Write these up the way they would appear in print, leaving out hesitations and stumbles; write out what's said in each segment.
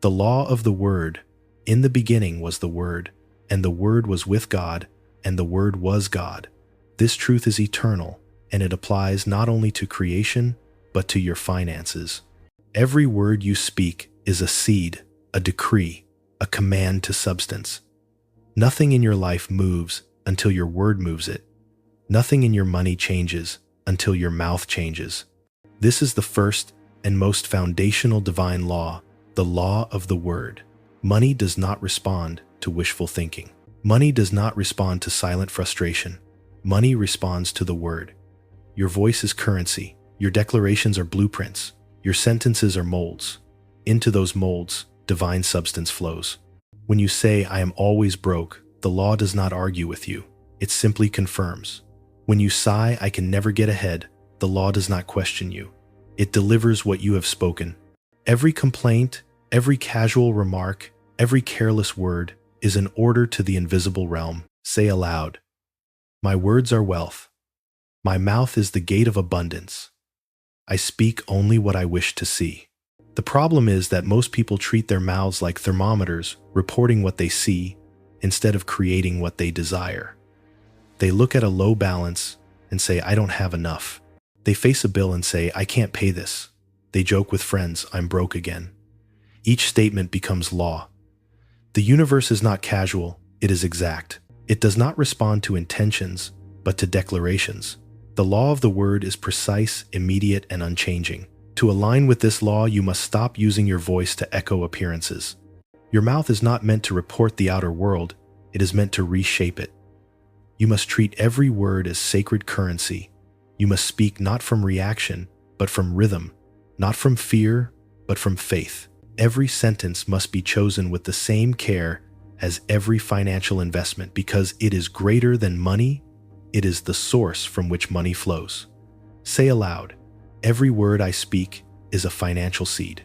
The law of the Word. In the beginning was the Word, and the Word was with God, and the Word was God. This truth is eternal, and it applies not only to creation, but to your finances. Every word you speak is a seed, a decree, a command to substance. Nothing in your life moves until your word moves it. Nothing in your money changes until your mouth changes. This is the first and most foundational divine law, the law of the Word. Money does not respond to wishful thinking. Money does not respond to silent frustration. Money responds to the Word. Your voice is currency. Your declarations are blueprints. Your sentences are molds. Into those molds, divine substance flows. When you say, "I am always broke," the law does not argue with you. It simply confirms. When you sigh, "I can never get ahead," the law does not question you. It delivers what you have spoken. Every complaint, every casual remark, every careless word is an order to the invisible realm. Say aloud, "My words are wealth. My mouth is the gate of abundance. I speak only what I wish to see." The problem is that most people treat their mouths like thermometers, reporting what they see, instead of creating what they desire. They look at a low balance and say, "I don't have enough." They face a bill and say, "I can't pay this." They joke with friends, "I'm broke again." Each statement becomes law. The universe is not casual, it is exact. It does not respond to intentions, but to declarations. The law of the Word is precise, immediate, and unchanging. To align with this law, you must stop using your voice to echo appearances. Your mouth is not meant to report the outer world, it is meant to reshape it. You must treat every word as sacred currency. You must speak not from reaction, but from rhythm, not from fear, but from faith. Every sentence must be chosen with the same care as every financial investment, because it is greater than money. It is the source from which money flows. Say aloud, "Every word I speak is a financial seed.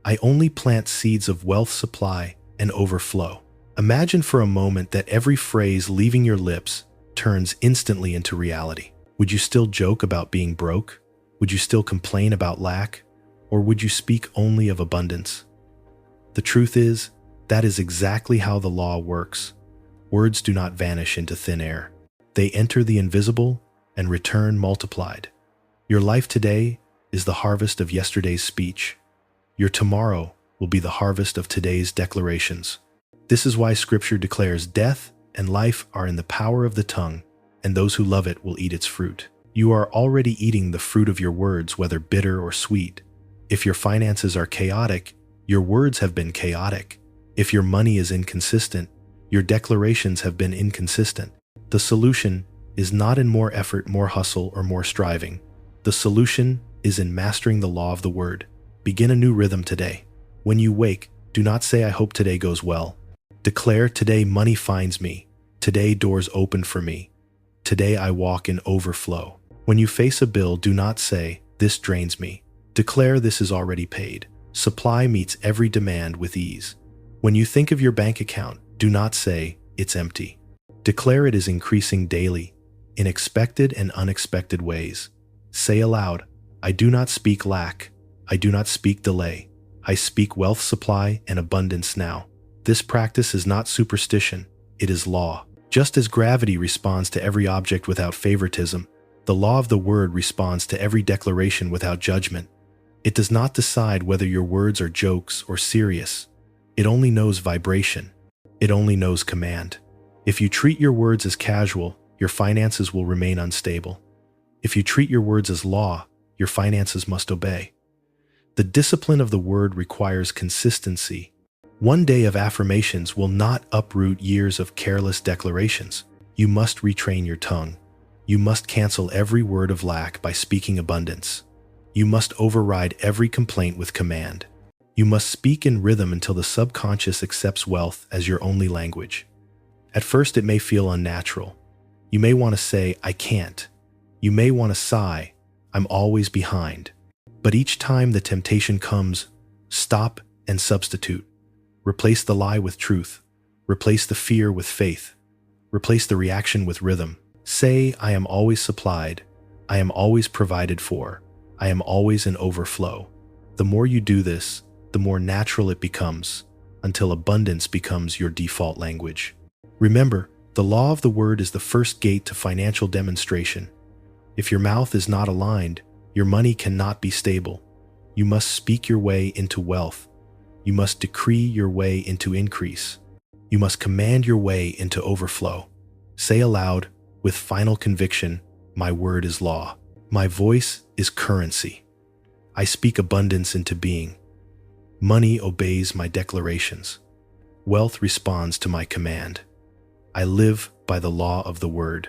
I only plant seeds of wealth, supply, and overflow." Imagine for a moment that every phrase leaving your lips turns instantly into reality. Would you still joke about being broke? Would you still complain about lack? Or would you speak only of abundance? The truth is, that is exactly how the law works. Words do not vanish into thin air. They enter the invisible and return multiplied. Your life today is the harvest of yesterday's speech. Your tomorrow will be the harvest of today's declarations. This is why Scripture declares death and life are in the power of the tongue, and those who love it will eat its fruit. You are already eating the fruit of your words, whether bitter or sweet. If your finances are chaotic, your words have been chaotic. If your money is inconsistent, your declarations have been inconsistent. The solution is not in more effort, more hustle, or more striving. The solution is in mastering the law of the Word. Begin a new rhythm today. When you wake, do not say, "I hope today goes well." Declare, "Today money finds me. Today doors open for me. Today I walk in overflow." When you face a bill, do not say, "This drains me." Declare, "This is already paid. Supply meets every demand with ease." When you think of your bank account, do not say, "It's empty." Declare it is increasing daily, in expected and unexpected ways. Say aloud, "I do not speak lack. I do not speak delay. I speak wealth, supply, and abundance now." This practice is not superstition, it is law. Just as gravity responds to every object without favoritism, the law of the Word responds to every declaration without judgment. It does not decide whether your words are jokes or serious. It only knows vibration. It only knows command. If you treat your words as casual, your finances will remain unstable. If you treat your words as law, your finances must obey. The discipline of the Word requires consistency. One day of affirmations will not uproot years of careless declarations. You must retrain your tongue. You must cancel every word of lack by speaking abundance. You must override every complaint with command. You must speak in rhythm until the subconscious accepts wealth as your only language. At first, it may feel unnatural. You may want to say, "I can't." You may want to sigh, "I'm always behind." But each time the temptation comes, stop and substitute. Replace the lie with truth. Replace the fear with faith. Replace the reaction with rhythm. Say, "I am always supplied. I am always provided for. I am always in overflow." The more you do this, the more natural it becomes, until abundance becomes your default language. Remember, the law of the word is the first gate to financial demonstration. If your mouth is not aligned, your money cannot be stable. You must speak your way into wealth. You must decree your way into increase. You must command your way into overflow. Say aloud, with final conviction, my word is law. My voice is currency. I speak abundance into being. Money obeys my declarations. Wealth responds to my command. I live by the law of the word.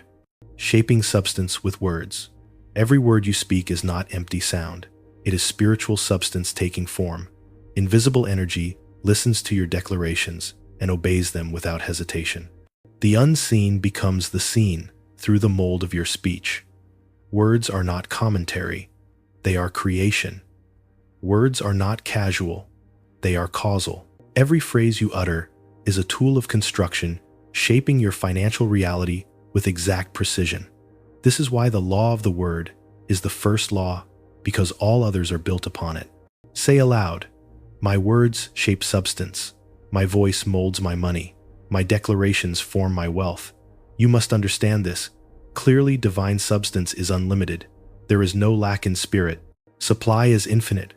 Shaping substance with words. Every word you speak is not empty sound. It is spiritual substance taking form. Invisible energy listens to your declarations and obeys them without hesitation. The unseen becomes the seen through the mold of your speech. Words are not commentary. They are creation. Words are not casual. They are causal. Every phrase you utter is a tool of construction, shaping your financial reality with exact precision. This is why the law of the word is the first law, because all others are built upon it. Say aloud, my words shape substance. My voice molds my money. My declarations form my wealth. You must understand this. Clearly, divine substance is unlimited. There is no lack in spirit. Supply is infinite,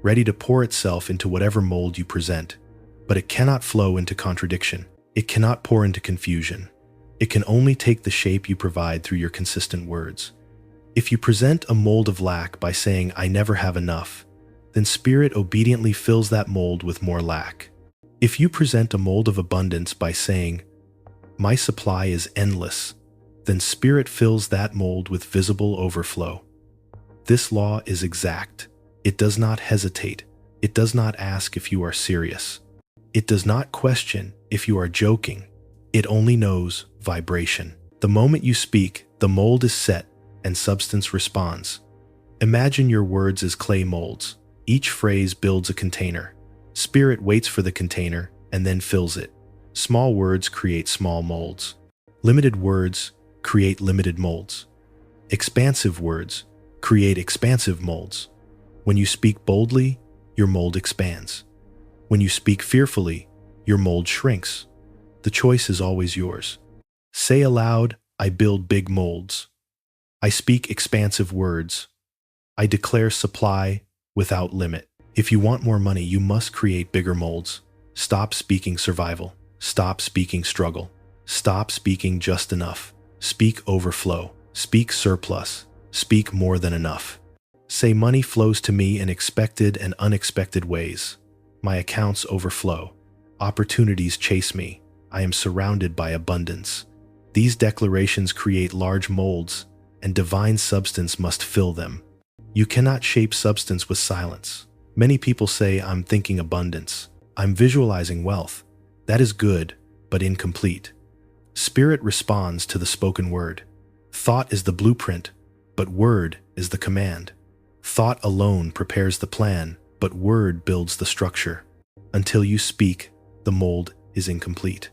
ready to pour itself into whatever mold you present. But it cannot flow into contradiction. It cannot pour into confusion. It can only take the shape you provide through your consistent words. If you present a mold of lack by saying, I never have enough, then spirit obediently fills that mold with more lack. If you present a mold of abundance by saying, my supply is endless, then spirit fills that mold with visible overflow. This law is exact. It does not hesitate. It does not ask if you are serious. It does not question if you are joking. It only knows vibration. The moment you speak, the mold is set and substance responds. Imagine your words as clay molds. Each phrase builds a container. Spirit waits for the container and then fills it. Small words create small molds. Limited words create limited molds. Expansive words create expansive molds. When you speak boldly, your mold expands. When you speak fearfully, your mold shrinks. The choice is always yours. Say aloud, I build big molds. I speak expansive words. I declare supply without limit. If you want more money, you must create bigger molds. Stop speaking survival. Stop speaking struggle. Stop speaking just enough. Speak overflow. Speak surplus. Speak more than enough. Say money flows to me in expected and unexpected ways. My accounts overflow. Opportunities chase me. I am surrounded by abundance. These declarations create large molds, and divine substance must fill them. You cannot shape substance with silence. Many people say, I'm thinking abundance. I'm visualizing wealth. That is good, but incomplete. Spirit responds to the spoken word. Thought is the blueprint, but word is the command. Thought alone prepares the plan, but word builds the structure. Until you speak, the mold is incomplete.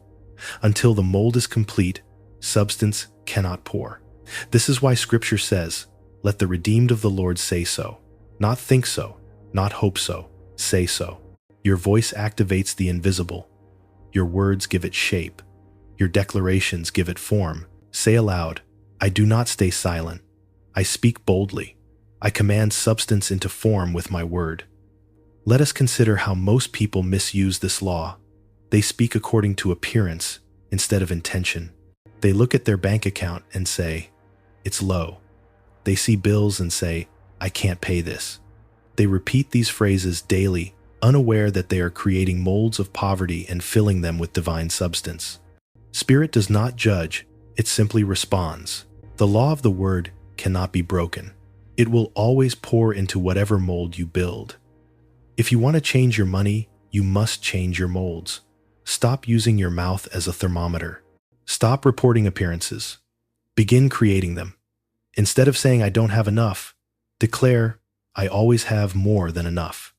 Until the mold is complete, substance cannot pour. This is why Scripture says, let the redeemed of the Lord say so. Not think so, not hope so, say so. Your voice activates the invisible. Your words give it shape. Your declarations give it form. Say aloud, I do not stay silent. I speak boldly. I command substance into form with my word. Let us consider how most people misuse this law. They speak according to appearance instead of intention. They look at their bank account and say, it's low. They see bills and say, I can't pay this. They repeat these phrases daily, unaware that they are creating molds of poverty and filling them with divine substance. Spirit does not judge, it simply responds. The law of the word cannot be broken. It will always pour into whatever mold you build. If you want to change your money, you must change your molds. Stop using your mouth as a thermometer. Stop reporting appearances. Begin creating them. Instead of saying I don't have enough, declare I always have more than enough.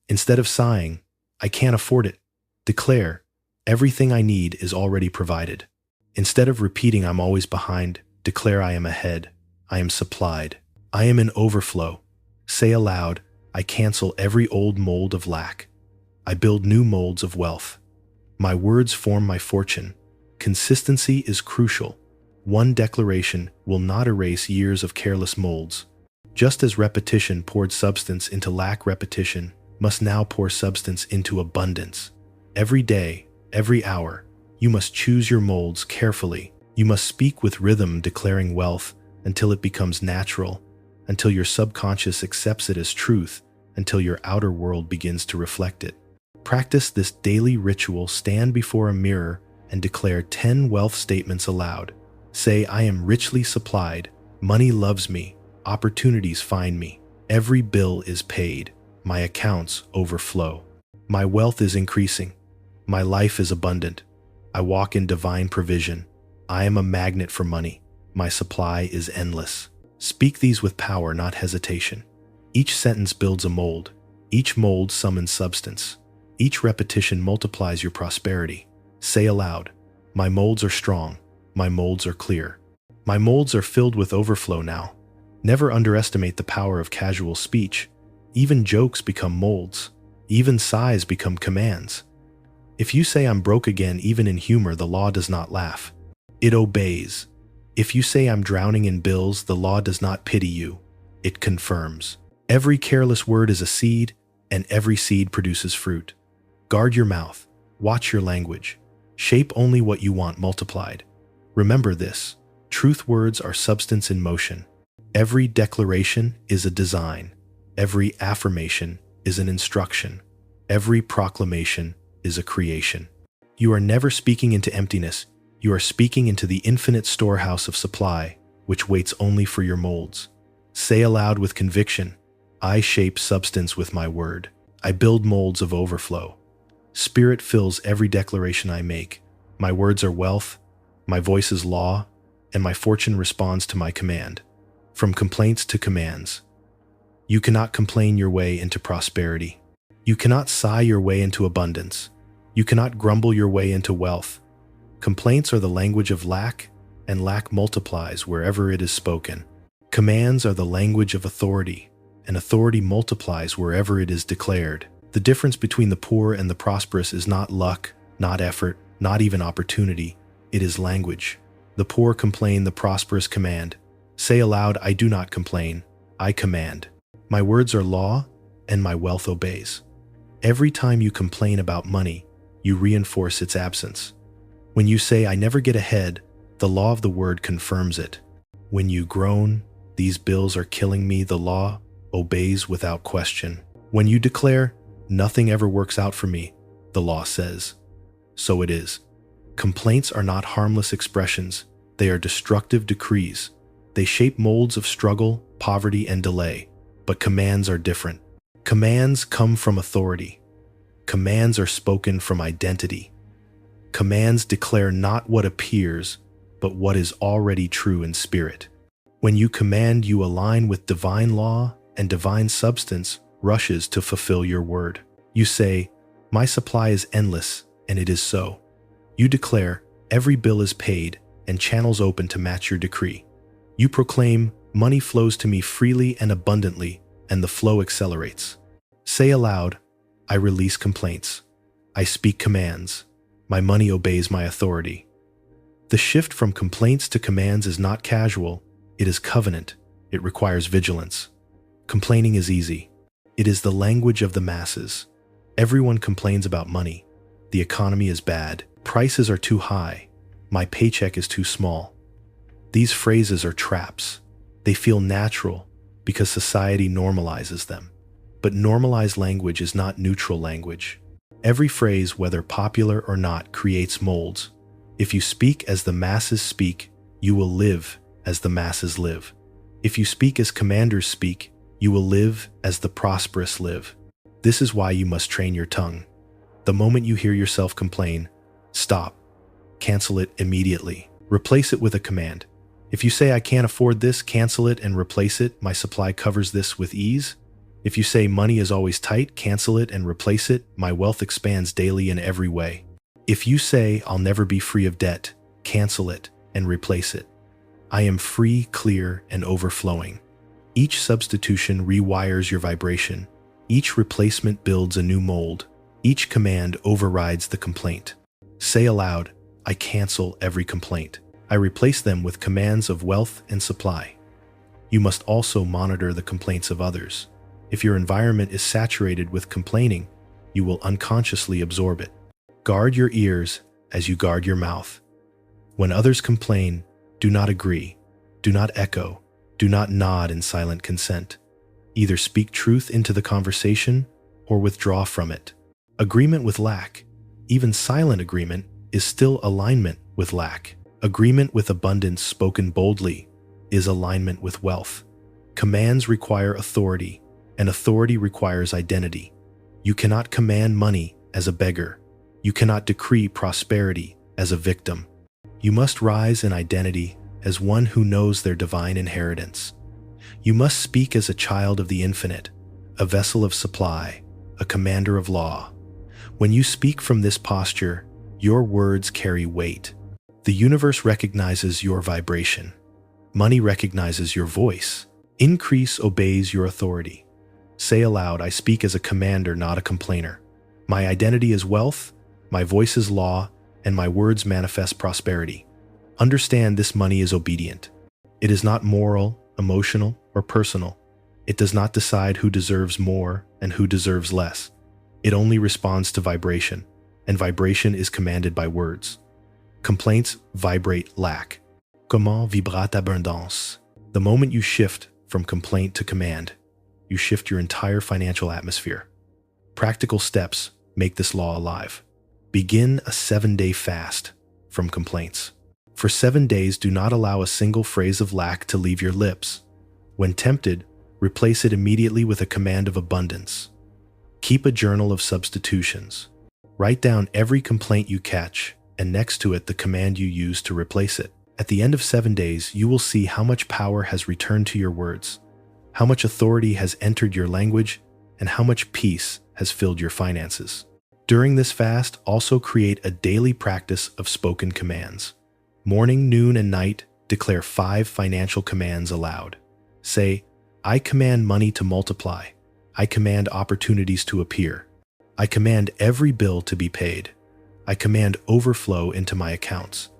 Instead of sighing, I can't afford it, declare everything I need is already provided. Instead of repeating I'm always behind, declare I am ahead, I am supplied, I am in overflow. Say aloud, I cancel every old mold of lack. I build new molds of wealth. My words form my fortune. Consistency is crucial. One declaration will not erase years of careless molds. Just as repetition poured substance into lack, repetition must now pour substance into abundance. Every day, every hour, you must choose your molds carefully. You must speak with rhythm, declaring wealth until it becomes natural, until your subconscious accepts it as truth, until your outer world begins to reflect it. Practice this daily ritual. Stand before a mirror and declare 10 wealth statements aloud. Say, I am richly supplied. Money loves me. Opportunities find me. Every bill is paid. My accounts overflow. My wealth is increasing. My life is abundant. I walk in divine provision. I am a magnet for money. My supply is endless. Speak these with power, not hesitation. Each sentence builds a mold. Each mold summons substance. Each repetition multiplies your prosperity. Say aloud, my molds are strong. My molds are clear. My molds are filled with overflow now. Never underestimate the power of casual speech. Even jokes become molds. Even sighs become commands. If you say I'm broke again, even in humor, the law does not laugh. It obeys. If you say I'm drowning in bills, the law does not pity you. It confirms. Every careless word is a seed, and every seed produces fruit. Guard your mouth. Watch your language. Shape only what you want multiplied. Remember this. Truth words are substance in motion. Every declaration is a design. Every affirmation is an instruction. Every proclamation is a creation. You are never speaking into emptiness. You are speaking into the infinite storehouse of supply, which waits only for your molds. Say aloud with conviction, I shape substance with my word. I build molds of overflow. Spirit fills every declaration I make. My words are wealth, my voice is law, and my fortune responds to my command. From complaints to commands. You cannot complain your way into prosperity. You cannot sigh your way into abundance. You cannot grumble your way into wealth. Complaints are the language of lack, and lack multiplies wherever it is spoken. Commands are the language of authority, and authority multiplies wherever it is declared. The difference between the poor and the prosperous is not luck, not effort, not even opportunity. It is language. The poor complain, the prosperous command. Say aloud, I do not complain, I command. My words are law, and my wealth obeys. Every time you complain about money, you reinforce its absence. When you say, I never get ahead, the law of the word confirms it. When you groan, these bills are killing me, the law obeys without question. When you declare, nothing ever works out for me, the law says, so it is. Complaints are not harmless expressions, they are destructive decrees. They shape molds of struggle, poverty, and delay. But commands are different. Commands come from authority. Commands are spoken from identity. Commands declare not what appears, but what is already true in spirit. When you command, you align with divine law, and divine substance rushes to fulfill your word. You say, my supply is endless, and it is so. You declare, every bill is paid, and channels open to match your decree. You proclaim, money flows to me freely and abundantly, and the flow accelerates. Say aloud, I release complaints. I speak commands. My money obeys my authority. The shift from complaints to commands is not casual, it is covenant. It requires vigilance. Complaining is easy. It is the language of the masses. Everyone complains about money. The economy is bad. Prices are too high. My paycheck is too small. These phrases are traps. They feel natural because society normalizes them. But normalized language is not neutral language. Every phrase, whether popular or not, creates molds. If you speak as the masses speak, you will live as the masses live. If you speak as commanders speak, you will live as the prosperous live. This is why you must train your tongue. The moment you hear yourself complain, stop. Cancel it immediately. Replace it with a command. If you say, I can't afford this, cancel it and replace it. My supply covers this with ease. If you say money is always tight, cancel it and replace it. My wealth expands daily in every way. If you say, I'll never be free of debt, cancel it and replace it. I am free, clear, and overflowing. Each substitution rewires your vibration. Each replacement builds a new mold. Each command overrides the complaint. Say aloud, I cancel every complaint. I replace them with commands of wealth and supply. You must also monitor the complaints of others. If your environment is saturated with complaining, you will unconsciously absorb it. Guard your ears as you guard your mouth. When others complain, do not agree, do not echo, do not nod in silent consent. Either speak truth into the conversation or withdraw from it. Agreement with lack, even silent agreement, is still alignment with lack. Agreement with abundance spoken boldly is alignment with wealth. Commands require authority, and authority requires identity. You cannot command money as a beggar. You cannot decree prosperity as a victim. You must rise in identity as one who knows their divine inheritance. You must speak as a child of the infinite, a vessel of supply, a commander of law. When you speak from this posture, your words carry weight. The universe recognizes your vibration. Money recognizes your voice. Increase obeys your authority. Say aloud, I speak as a commander, not a complainer. My identity is wealth, my voice is law, and my words manifest prosperity. Understand this money is obedient. It is not moral, emotional, or personal. It does not decide who deserves more and who deserves less. It only responds to vibration, and vibration is commanded by words. Complaints vibrate lack. Comment vibrate abondance? The moment you shift from complaint to command, you shift your entire financial atmosphere. Practical steps make this law alive. Begin a 7-day fast from complaints. For 7 days, do not allow a single phrase of lack to leave your lips. When tempted, replace it immediately with a command of abundance. Keep a journal of substitutions. Write down every complaint you catch, and next to it the command you use to replace it. At the end of 7 days, you will see how much power has returned to your words, how much authority has entered your language, and how much peace has filled your finances. During this fast, also create a daily practice of spoken commands. Morning, noon, and night, declare 5 financial commands aloud. Say, I command money to multiply. I command opportunities to appear. I command every bill to be paid. I command overflow into my accounts.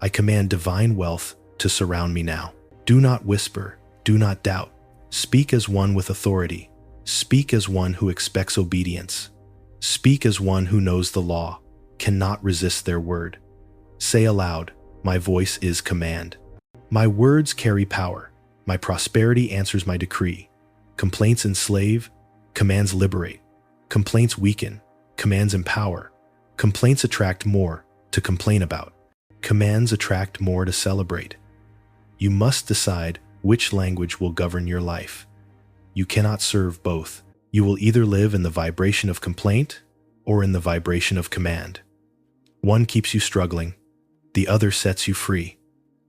I command divine wealth to surround me now. Do not whisper. Do not doubt. Speak as one with authority. Speak as one who expects obedience. Speak as one who knows the law, cannot resist their word. Say aloud, my voice is command. My words carry power. My prosperity answers my decree. Complaints enslave, commands liberate. Complaints weaken, commands empower. Complaints attract more to complain about. Commands attract more to celebrate. You must decide which language will govern your life. You cannot serve both. You will either live in the vibration of complaint or in the vibration of command. One keeps you struggling, the other sets you free.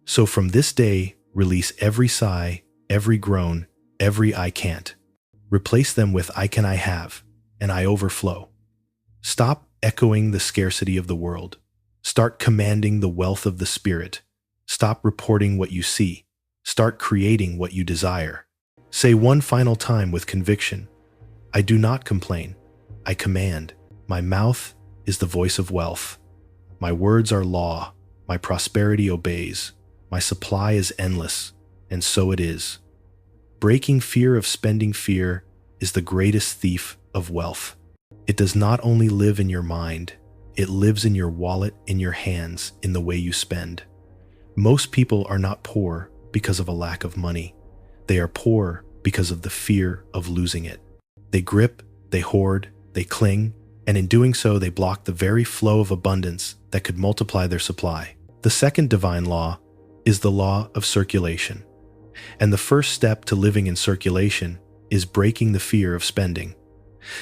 So from this day, release every sigh, every groan, every I can't. Replace them with I can, I have, and I overflow. Stop echoing the scarcity of the world. Start commanding the wealth of the spirit. Stop reporting what you see. Start creating what you desire. Say one final time with conviction, I do not complain. I command. My mouth is the voice of wealth. My words are law. My prosperity obeys. My supply is endless, and so it is. Breaking fear of spending fear is the greatest thief of wealth. It does not only live in your mind, it lives in your wallet, in your hands, in the way you spend. Most people are not poor because of a lack of money. They are poor because of the fear of losing it. They grip, they hoard, they cling, and in doing so they block the very flow of abundance that could multiply their supply. The second divine law is the law of circulation. And the first step to living in circulation is breaking the fear of spending.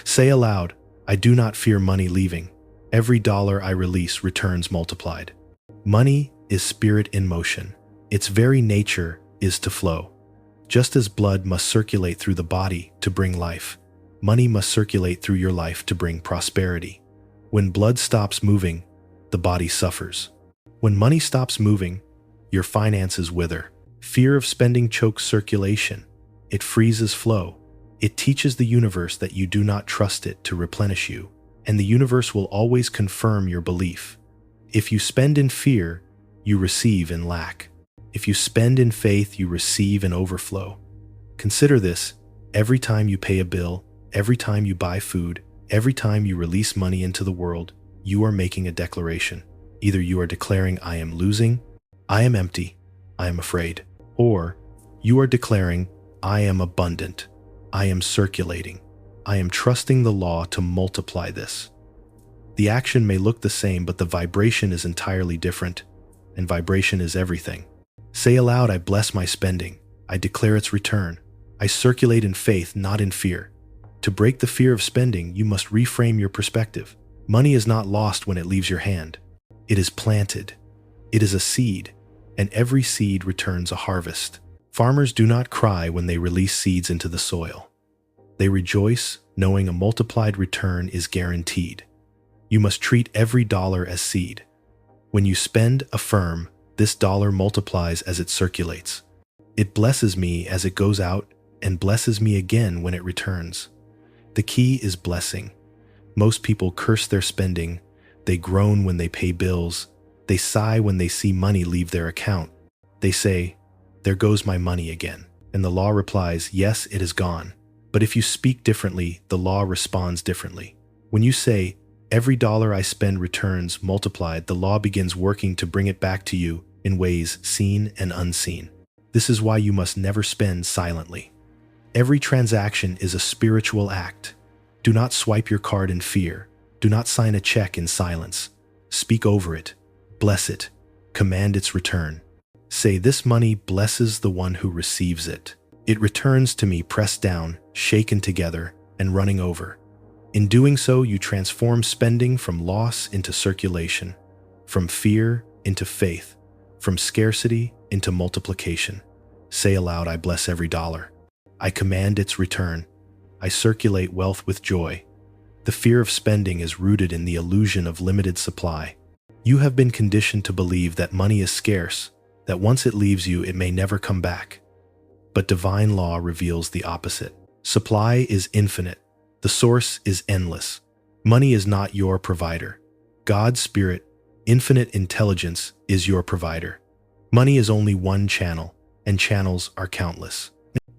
Say aloud, I do not fear money leaving. Every dollar I release returns multiplied. Money is spirit in motion. Its very nature is to flow. Just as blood must circulate through the body to bring life, money must circulate through your life to bring prosperity. When blood stops moving, the body suffers. When money stops moving, your finances wither. Fear of spending chokes circulation. It freezes flow. It teaches the universe that you do not trust it to replenish you, and the universe will always confirm your belief. If you spend in fear, you receive in lack. If you spend in faith, you receive in overflow. Consider this: every time you pay a bill, every time you buy food, every time you release money into the world, you are making a declaration. Either you are declaring, I am losing, I am empty, I am afraid, or you are declaring, I am abundant, I am circulating, I am trusting the law to multiply this. The action may look the same, but the vibration is entirely different, and vibration is everything. Say aloud, I bless my spending, I declare its return, I circulate in faith, not in fear. To break the fear of spending, you must reframe your perspective. Money is not lost when it leaves your hand. It is planted. It is a seed, and every seed returns a harvest. Farmers do not cry when they release seeds into the soil. They rejoice, knowing a multiplied return is guaranteed. You must treat every dollar as seed. When you spend, affirm, this dollar multiplies as it circulates. It blesses me as it goes out and blesses me again when it returns. The key is blessing. Most people curse their spending. They groan when they pay bills. They sigh when they see money leave their account. They say, there goes my money again. And the law replies, yes, it is gone. But if you speak differently, the law responds differently. When you say, every dollar I spend returns multiplied, the law begins working to bring it back to you in ways seen and unseen. This is why you must never spend silently. Every transaction is a spiritual act. Do not swipe your card in fear. Do not sign a check in silence. Speak over it. Bless it. Command its return. Say, this money blesses the one who receives it. It returns to me pressed down, shaken together, and running over. In doing so, you transform spending from loss into circulation, from fear into faith, from scarcity into multiplication. Say aloud, I bless every dollar. I command its return. I circulate wealth with joy. The fear of spending is rooted in the illusion of limited supply. You have been conditioned to believe that money is scarce, that once it leaves you, it may never come back. But divine law reveals the opposite. Supply is infinite. The source is endless. Money is not your provider. God's spirit, infinite intelligence, is your provider. Money is only one channel, and channels are countless.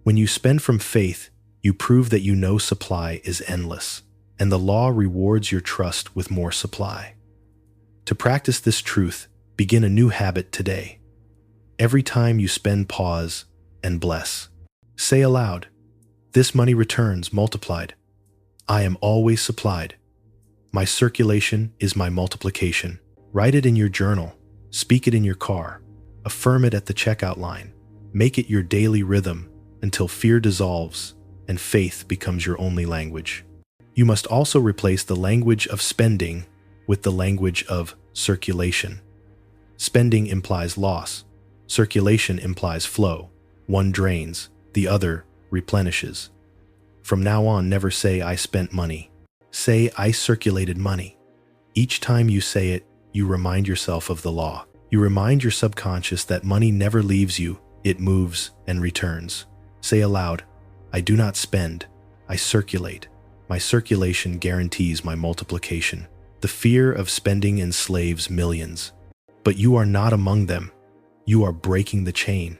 When you spend from faith, you prove that you know supply is endless, and the law rewards your trust with more supply. To practice this truth, begin a new habit today. Every time you spend, pause and bless. Say aloud, this money returns multiplied. I am always supplied. My circulation is my multiplication. Write it in your journal. Speak it in your car. Affirm it at the checkout line. Make it your daily rhythm until fear dissolves and faith becomes your only language. You must also replace the language of spending with the language of circulation. Spending implies loss. Circulation implies flow. One drains, the other replenishes. From now on, never say, I spent money. Say, I circulated money. Each time you say it, you remind yourself of the law. You remind your subconscious that money never leaves you, it moves and returns. Say aloud, I do not spend, I circulate. My circulation guarantees my multiplication. The fear of spending enslaves millions. But you are not among them. You are breaking the chain.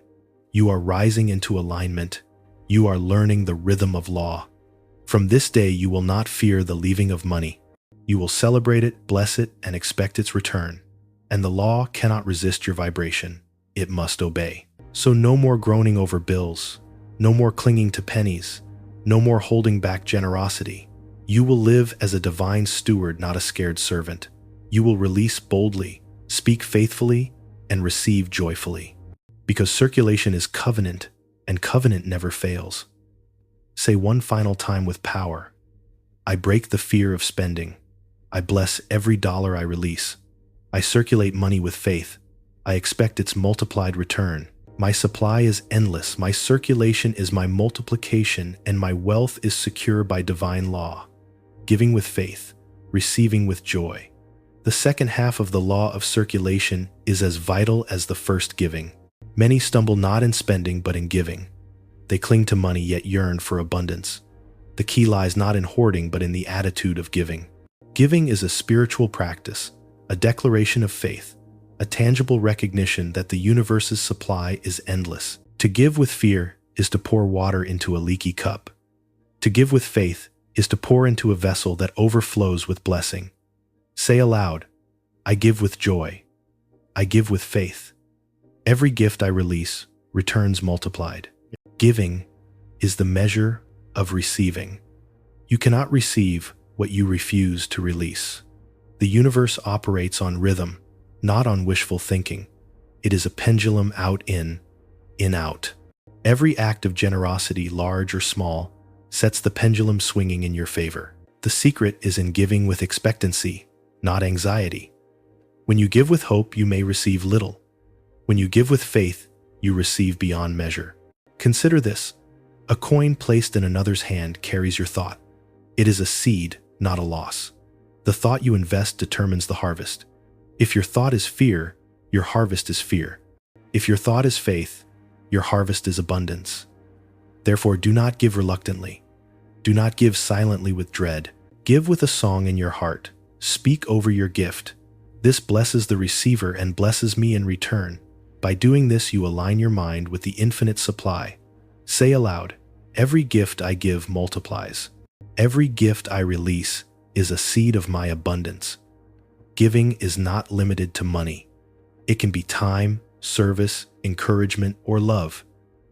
You are rising into alignment. You are learning the rhythm of law. From this day, you will not fear the leaving of money. You will celebrate it, bless it, and expect its return. And the law cannot resist your vibration. It must obey. So no more groaning over bills. No more clinging to pennies. No more holding back generosity. You will live as a divine steward, not a scared servant. You will release boldly, speak faithfully, and receive joyfully. Because circulation is covenant, and covenant never fails. Say one final time with power, I break the fear of spending. I bless every dollar I release. I circulate money with faith. I expect its multiplied return. My supply is endless. My circulation is my multiplication, and my wealth is secure by divine law. Giving with faith, receiving with joy. The second half of the law of circulation is as vital as the first giving. Many stumble not in spending but in giving. They cling to money yet yearn for abundance. The key lies not in hoarding but in the attitude of giving. Giving is a spiritual practice, a declaration of faith, a tangible recognition that the universe's supply is endless. To give with fear is to pour water into a leaky cup. To give with faith is to pour into a vessel that overflows with blessing. Say aloud, I give with joy. I give with faith. Every gift I release returns multiplied. Giving is the measure of receiving. You cannot receive what you refuse to release. The universe operates on rhythm, not on wishful thinking. It is a pendulum out-in, in-out. Every act of generosity, large or small, sets the pendulum swinging in your favor. The secret is in giving with expectancy, not anxiety. When you give with hope, you may receive little. When you give with faith, you receive beyond measure. Consider this. A coin placed in another's hand carries your thought. It is a seed, not a loss. The thought you invest determines the harvest. If your thought is fear, your harvest is fear. If your thought is faith, your harvest is abundance. Therefore, do not give reluctantly. Do not give silently with dread. Give with a song in your heart. Speak over your gift. This blesses the receiver and blesses me in return. By doing this, you align your mind with the infinite supply. Say aloud, every gift I give multiplies. Every gift I release is a seed of my abundance. Giving is not limited to money. It can be time, service, encouragement, or love.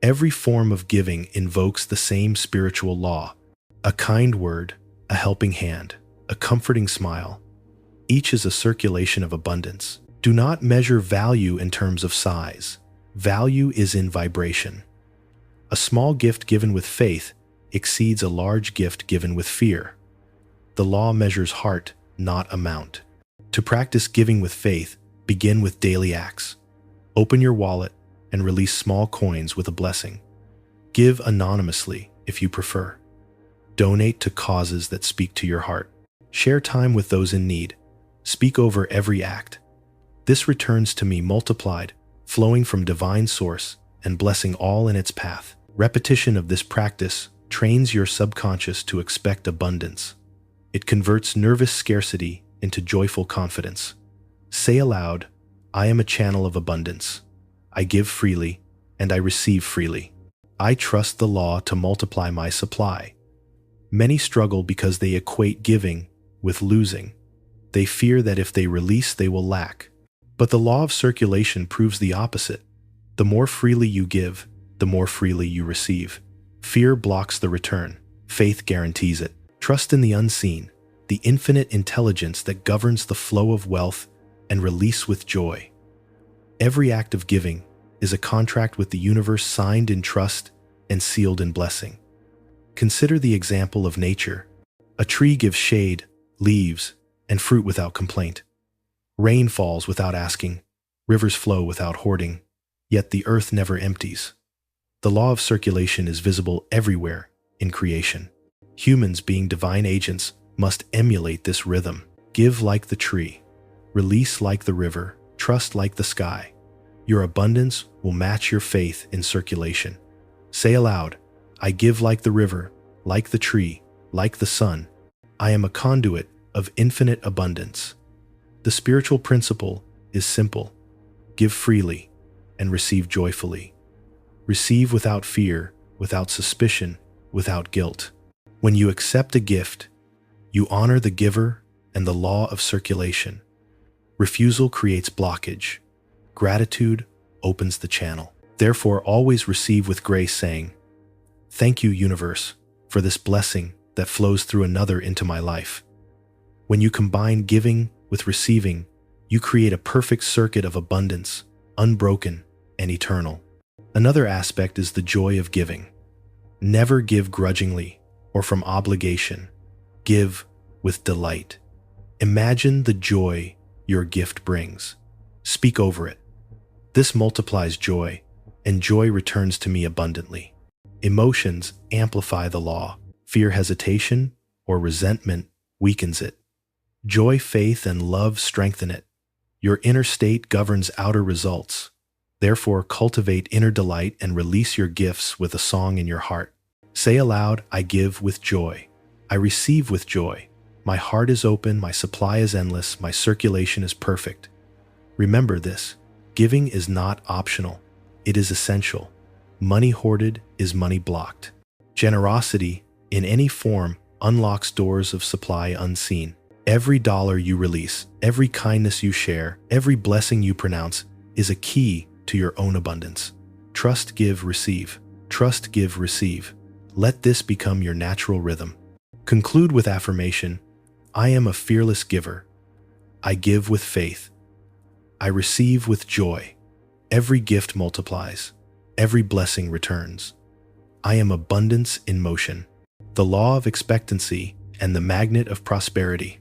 Every form of giving invokes the same spiritual law. A kind word, a helping hand, a comforting smile. Each is a circulation of abundance. Do not measure value in terms of size. Value is in vibration. A small gift given with faith exceeds a large gift given with fear. The law measures heart, not amount. To practice giving with faith, begin with daily acts. Open your wallet and release small coins with a blessing. Give anonymously if you prefer. Donate to causes that speak to your heart. Share time with those in need. Speak over every act. This returns to me multiplied, flowing from divine source and blessing all in its path. Repetition of this practice trains your subconscious to expect abundance. It converts nervous scarcity into joyful confidence. Say aloud, I am a channel of abundance. I give freely, and I receive freely. I trust the law to multiply my supply. Many struggle because they equate giving with losing. They fear that if they release, they will lack. But the law of circulation proves the opposite. The more freely you give, the more freely you receive. Fear blocks the return. Faith guarantees it. Trust in the unseen, the infinite intelligence that governs the flow of wealth, and release with joy. Every act of giving is a contract with the universe signed in trust and sealed in blessing. Consider the example of nature. A tree gives shade, leaves, and fruit without complaint. Rain falls without asking. Rivers flow without hoarding. Yet the earth never empties. The law of circulation is visible everywhere in creation. Humans, being divine agents, must emulate this rhythm. Give like the tree. Release like the river. Trust like the sky. Your abundance will match your faith in circulation. Say aloud, I give like the river, like the tree, like the sun. I am a conduit of infinite abundance. The spiritual principle is simple. Give freely and receive joyfully. Receive without fear, without suspicion, without guilt. When you accept a gift, you honor the giver and the law of circulation. Refusal creates blockage. Gratitude opens the channel. Therefore, always receive with grace, saying, Thank you, universe, for this blessing that flows through another into my life. When you combine giving with receiving, you create a perfect circuit of abundance, unbroken and eternal. Another aspect is the joy of giving. Never give grudgingly or from obligation. Give with delight. Imagine the joy your gift brings. Speak over it. This multiplies joy, and joy returns to me abundantly. Emotions amplify the law. Fear, hesitation, or resentment weakens it. Joy, faith, and love strengthen it. Your inner state governs outer results. Therefore, cultivate inner delight and release your gifts with a song in your heart. Say aloud, I give with joy. I receive with joy. My heart is open, my supply is endless, my circulation is perfect. Remember this. Giving is not optional. It is essential. Money hoarded is money blocked. Generosity, in any form, unlocks doors of supply unseen. Every dollar you release, every kindness you share, every blessing you pronounce is a key to your own abundance. Trust, give, receive. Trust, give, receive. Let this become your natural rhythm. Conclude with affirmation. I am a fearless giver. I give with faith. I receive with joy. Every gift multiplies. Every blessing returns. I am abundance in motion. The law of expectancy and the magnet of prosperity.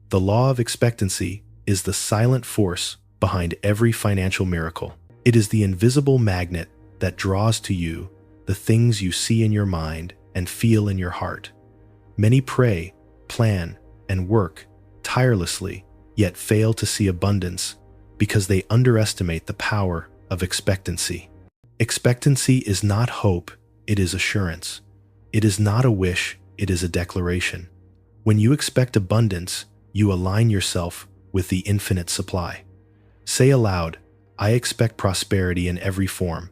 The law of expectancy is the silent force behind every financial miracle. It is the invisible magnet that draws to you the things you see in your mind and feel in your heart. Many pray, plan, and work tirelessly, yet fail to see abundance because they underestimate the power of expectancy. Expectancy is not hope, it is assurance. It is not a wish, it is a declaration. When you expect abundance, you align yourself with the infinite supply. Say aloud, I expect prosperity in every form.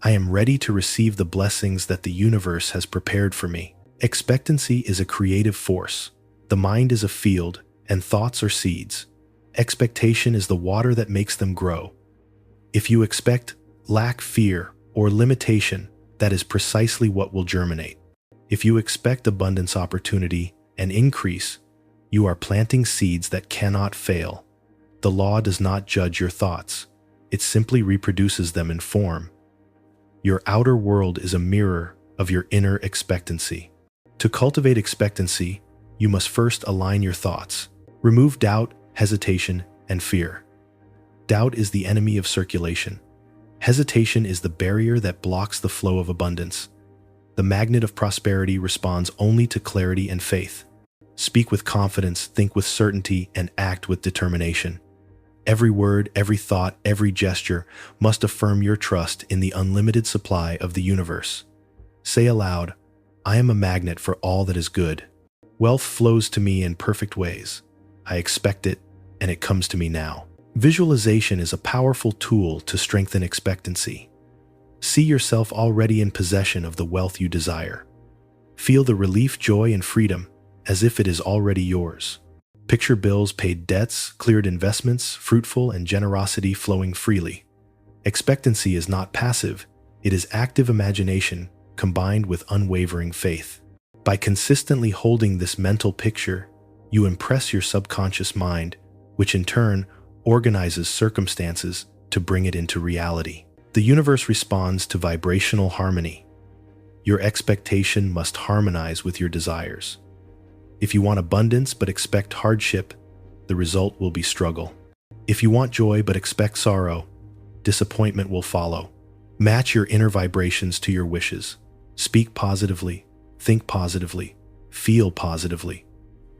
I am ready to receive the blessings that the universe has prepared for me. Expectancy is a creative force. The mind is a field, and thoughts are seeds. Expectation is the water that makes them grow. If you expect lack, fear, or limitation, that is precisely what will germinate. If you expect abundance, opportunity, and increase, you are planting seeds that cannot fail. The law does not judge your thoughts. It simply reproduces them in form. Your outer world is a mirror of your inner expectancy. To cultivate expectancy, you must first align your thoughts. Remove doubt, hesitation, and fear. Doubt is the enemy of circulation. Hesitation is the barrier that blocks the flow of abundance. The magnet of prosperity responds only to clarity and faith. Speak with confidence, think with certainty, and act with determination. Every word, every thought, every gesture must affirm your trust in the unlimited supply of the universe. Say aloud, I am a magnet for all that is good. Wealth flows to me in perfect ways. I expect it, and it comes to me now. Visualization is a powerful tool to strengthen expectancy. See yourself already in possession of the wealth you desire. Feel the relief, joy, and freedom as if it is already yours. Picture bills paid, debts, cleared, investments, fruitful, and generosity flowing freely. Expectancy is not passive, it is active imagination combined with unwavering faith. By consistently holding this mental picture, you impress your subconscious mind, which in turn organizes circumstances to bring it into reality. The universe responds to vibrational harmony. Your expectation must harmonize with your desires. If you want abundance but expect hardship, the result will be struggle. If you want joy but expect sorrow, disappointment will follow. Match your inner vibrations to your wishes. Speak positively, think positively, feel positively.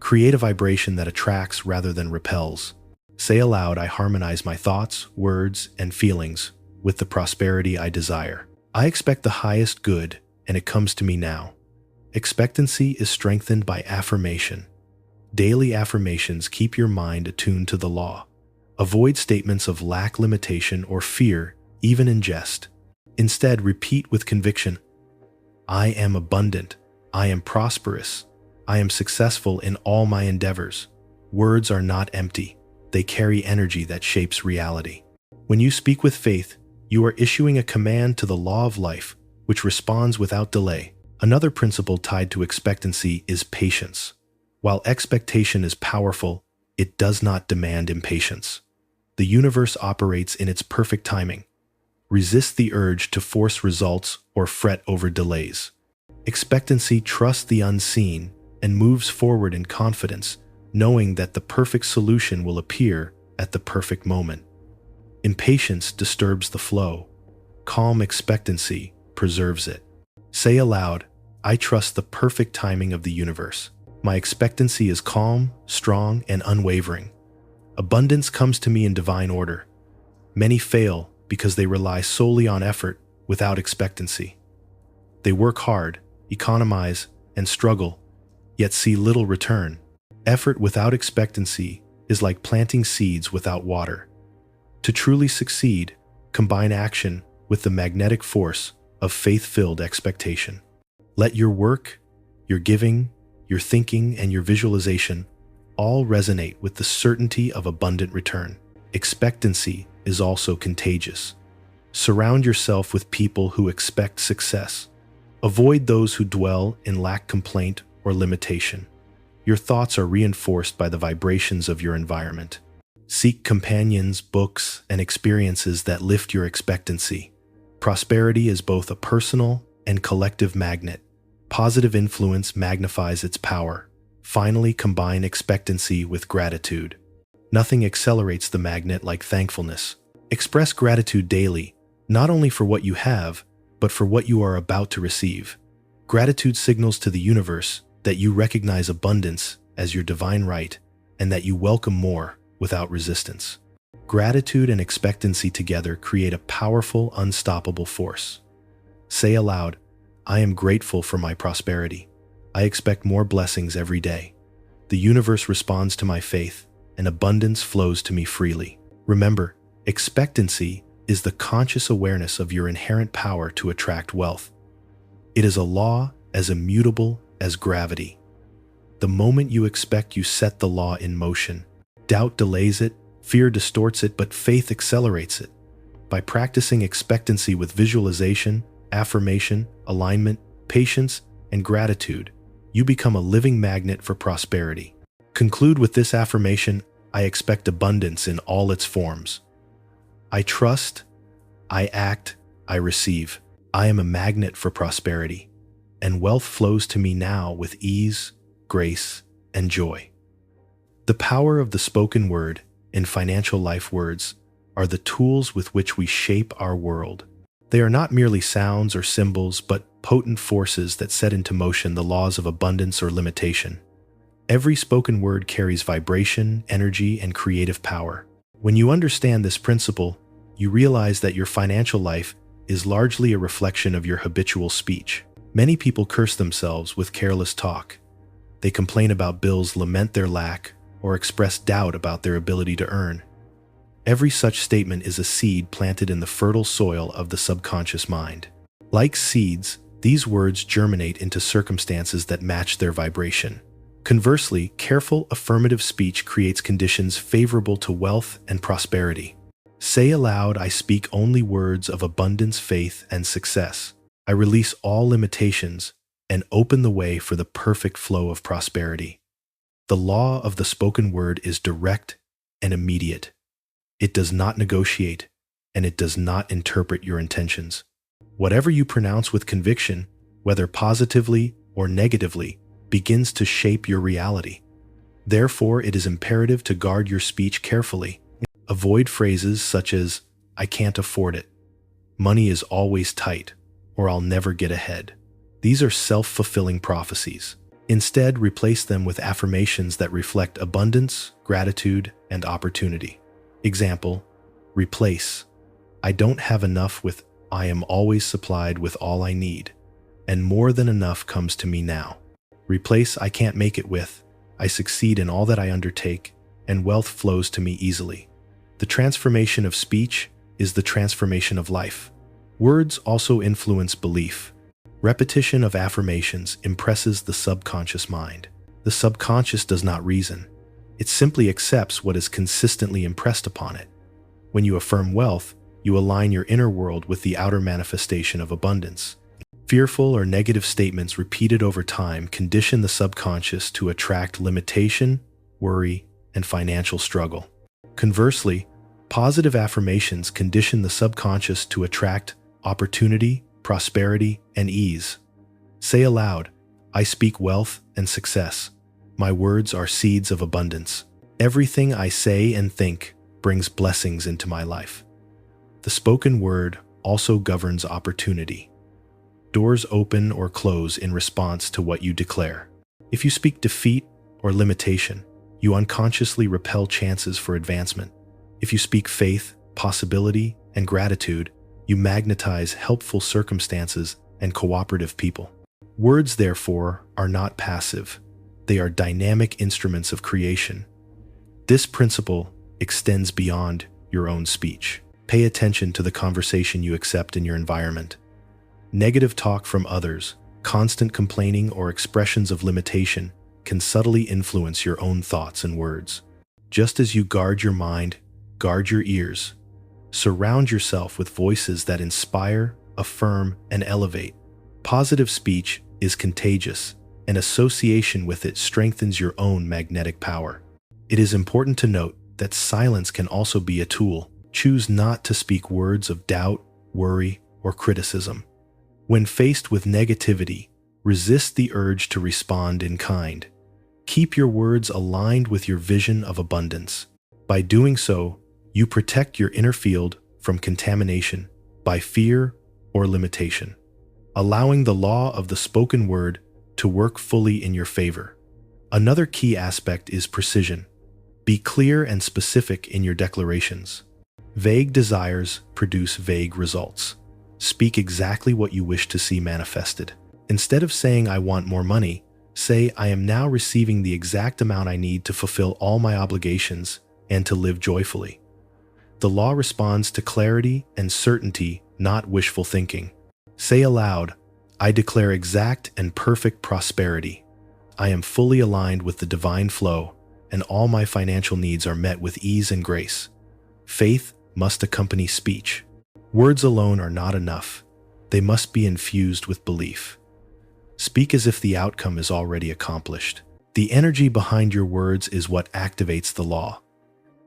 Create a vibration that attracts rather than repels. Say aloud, I harmonize my thoughts, words, and feelings with the prosperity I desire. I expect the highest good, and it comes to me now. Expectancy is strengthened by affirmation. Daily affirmations keep your mind attuned to the law. Avoid statements of lack, limitation, or fear, even in jest. Instead, repeat with conviction, I am abundant, I am prosperous, I am successful in all my endeavors. Words are not empty. They carry energy that shapes reality. When you speak with faith, you are issuing a command to the law of life, which responds without delay. Another principle tied to expectancy is patience. While expectation is powerful, it does not demand impatience. The universe operates in its perfect timing. Resist the urge to force results or fret over delays. Expectancy trusts the unseen and moves forward in confidence, knowing that the perfect solution will appear at the perfect moment. Impatience disturbs the flow. Calm expectancy preserves it. Say aloud, I trust the perfect timing of the universe. My expectancy is calm, strong, and unwavering. Abundance comes to me in divine order. Many fail because they rely solely on effort without expectancy. They work hard, economize, and struggle, yet see little return. Effort without expectancy is like planting seeds without water. To truly succeed, combine action with the magnetic force of faith-filled expectation. Let your work, your giving, your thinking, and your visualization all resonate with the certainty of abundant return. Expectancy is also contagious. Surround yourself with people who expect success. Avoid those who dwell in lack, complaint, or limitation. Your thoughts are reinforced by the vibrations of your environment. Seek companions, books, and experiences that lift your expectancy. Prosperity is both a personal and collective magnet. Positive influence magnifies its power. Finally, combine expectancy with gratitude. Nothing accelerates the magnet like thankfulness. Express gratitude daily, not only for what you have, but for what you are about to receive. Gratitude signals to the universe that you recognize abundance as your divine right and that you welcome more without resistance. Gratitude and expectancy together create a powerful, unstoppable force. Say aloud, "I am grateful for my prosperity. I expect more blessings every day. The universe responds to my faith, and abundance flows to me freely." Remember, expectancy is the conscious awareness of your inherent power to attract wealth. It is a law as immutable as gravity. The moment you expect, you set the law in motion. Doubt delays it, fear distorts it, but faith accelerates it. By practicing expectancy with visualization, affirmation, alignment, patience, and gratitude, you become a living magnet for prosperity. Conclude with this affirmation: I expect abundance in all its forms. I trust, I act, I receive. I am a magnet for prosperity, and wealth flows to me now with ease, grace, and joy. The power of the spoken word in financial life. Words are the tools with which we shape our world. They are not merely sounds or symbols, but potent forces that set into motion the laws of abundance or limitation. Every spoken word carries vibration, energy, and creative power. When you understand this principle, you realize that your financial life is largely a reflection of your habitual speech. Many people curse themselves with careless talk. They complain about bills, lament their lack, or express doubt about their ability to earn. Every such statement is a seed planted in the fertile soil of the subconscious mind. Like seeds, these words germinate into circumstances that match their vibration. Conversely, careful affirmative speech creates conditions favorable to wealth and prosperity. Say aloud, "I speak only words of abundance, faith, and success. I release all limitations and open the way for the perfect flow of prosperity." The law of the spoken word is direct and immediate. It does not negotiate, and it does not interpret your intentions. Whatever you pronounce with conviction, whether positively or negatively, begins to shape your reality. Therefore, it is imperative to guard your speech carefully. Avoid phrases such as, "I can't afford it," "money is always tight," or "I'll never get ahead." These are self-fulfilling prophecies. Instead, replace them with affirmations that reflect abundance, gratitude, and opportunity. Example, replace, "I don't have enough" with, "I am always supplied with all I need, and more than enough comes to me now." Replace "I can't make it" with, "I succeed in all that I undertake, and wealth flows to me easily." The transformation of speech is the transformation of life. Words also influence belief. Repetition of affirmations impresses the subconscious mind. The subconscious does not reason. It simply accepts what is consistently impressed upon it. When you affirm wealth, you align your inner world with the outer manifestation of abundance. Fearful or negative statements repeated over time condition the subconscious to attract limitation, worry, and financial struggle. Conversely, positive affirmations condition the subconscious to attract opportunity, prosperity, and ease. Say aloud, "I speak wealth and success. My words are seeds of abundance. Everything I say and think brings blessings into my life." The spoken word also governs opportunity. Doors open or close in response to what you declare. If you speak defeat or limitation, you unconsciously repel chances for advancement. If you speak faith, possibility, and gratitude, you magnetize helpful circumstances and cooperative people. Words, therefore, are not passive. they are dynamic instruments of creation. This principle extends beyond your own speech. Pay attention to the conversation you accept in your environment. Negative talk from others, constant complaining, or expressions of limitation can subtly influence your own thoughts and words. Just as you guard your mind, guard your ears. Surround yourself with voices that inspire, affirm, and elevate. Positive speech is contagious, and association with it strengthens your own magnetic power. It is important to note that silence can also be a tool. Choose not to speak words of doubt, worry, or criticism. When faced with negativity, resist the urge to respond in kind. Keep your words aligned with your vision of abundance. By doing so, you protect your inner field from contamination by fear or limitation, allowing the law of the spoken word to work fully in your favor. Another key aspect is precision. Be clear and specific in your declarations. Vague desires produce vague results. Speak exactly what you wish to see manifested. Instead of saying, "I want more money," say, "I am now receiving the exact amount I need to fulfill all my obligations and to live joyfully." The law responds to clarity and certainty, not wishful thinking. Say aloud, "I declare exact and perfect prosperity. I am fully aligned with the divine flow, and all my financial needs are met with ease and grace." Faith must accompany speech. Words alone are not enough. They must be infused with belief. Speak as if the outcome is already accomplished. The energy behind your words is what activates the law.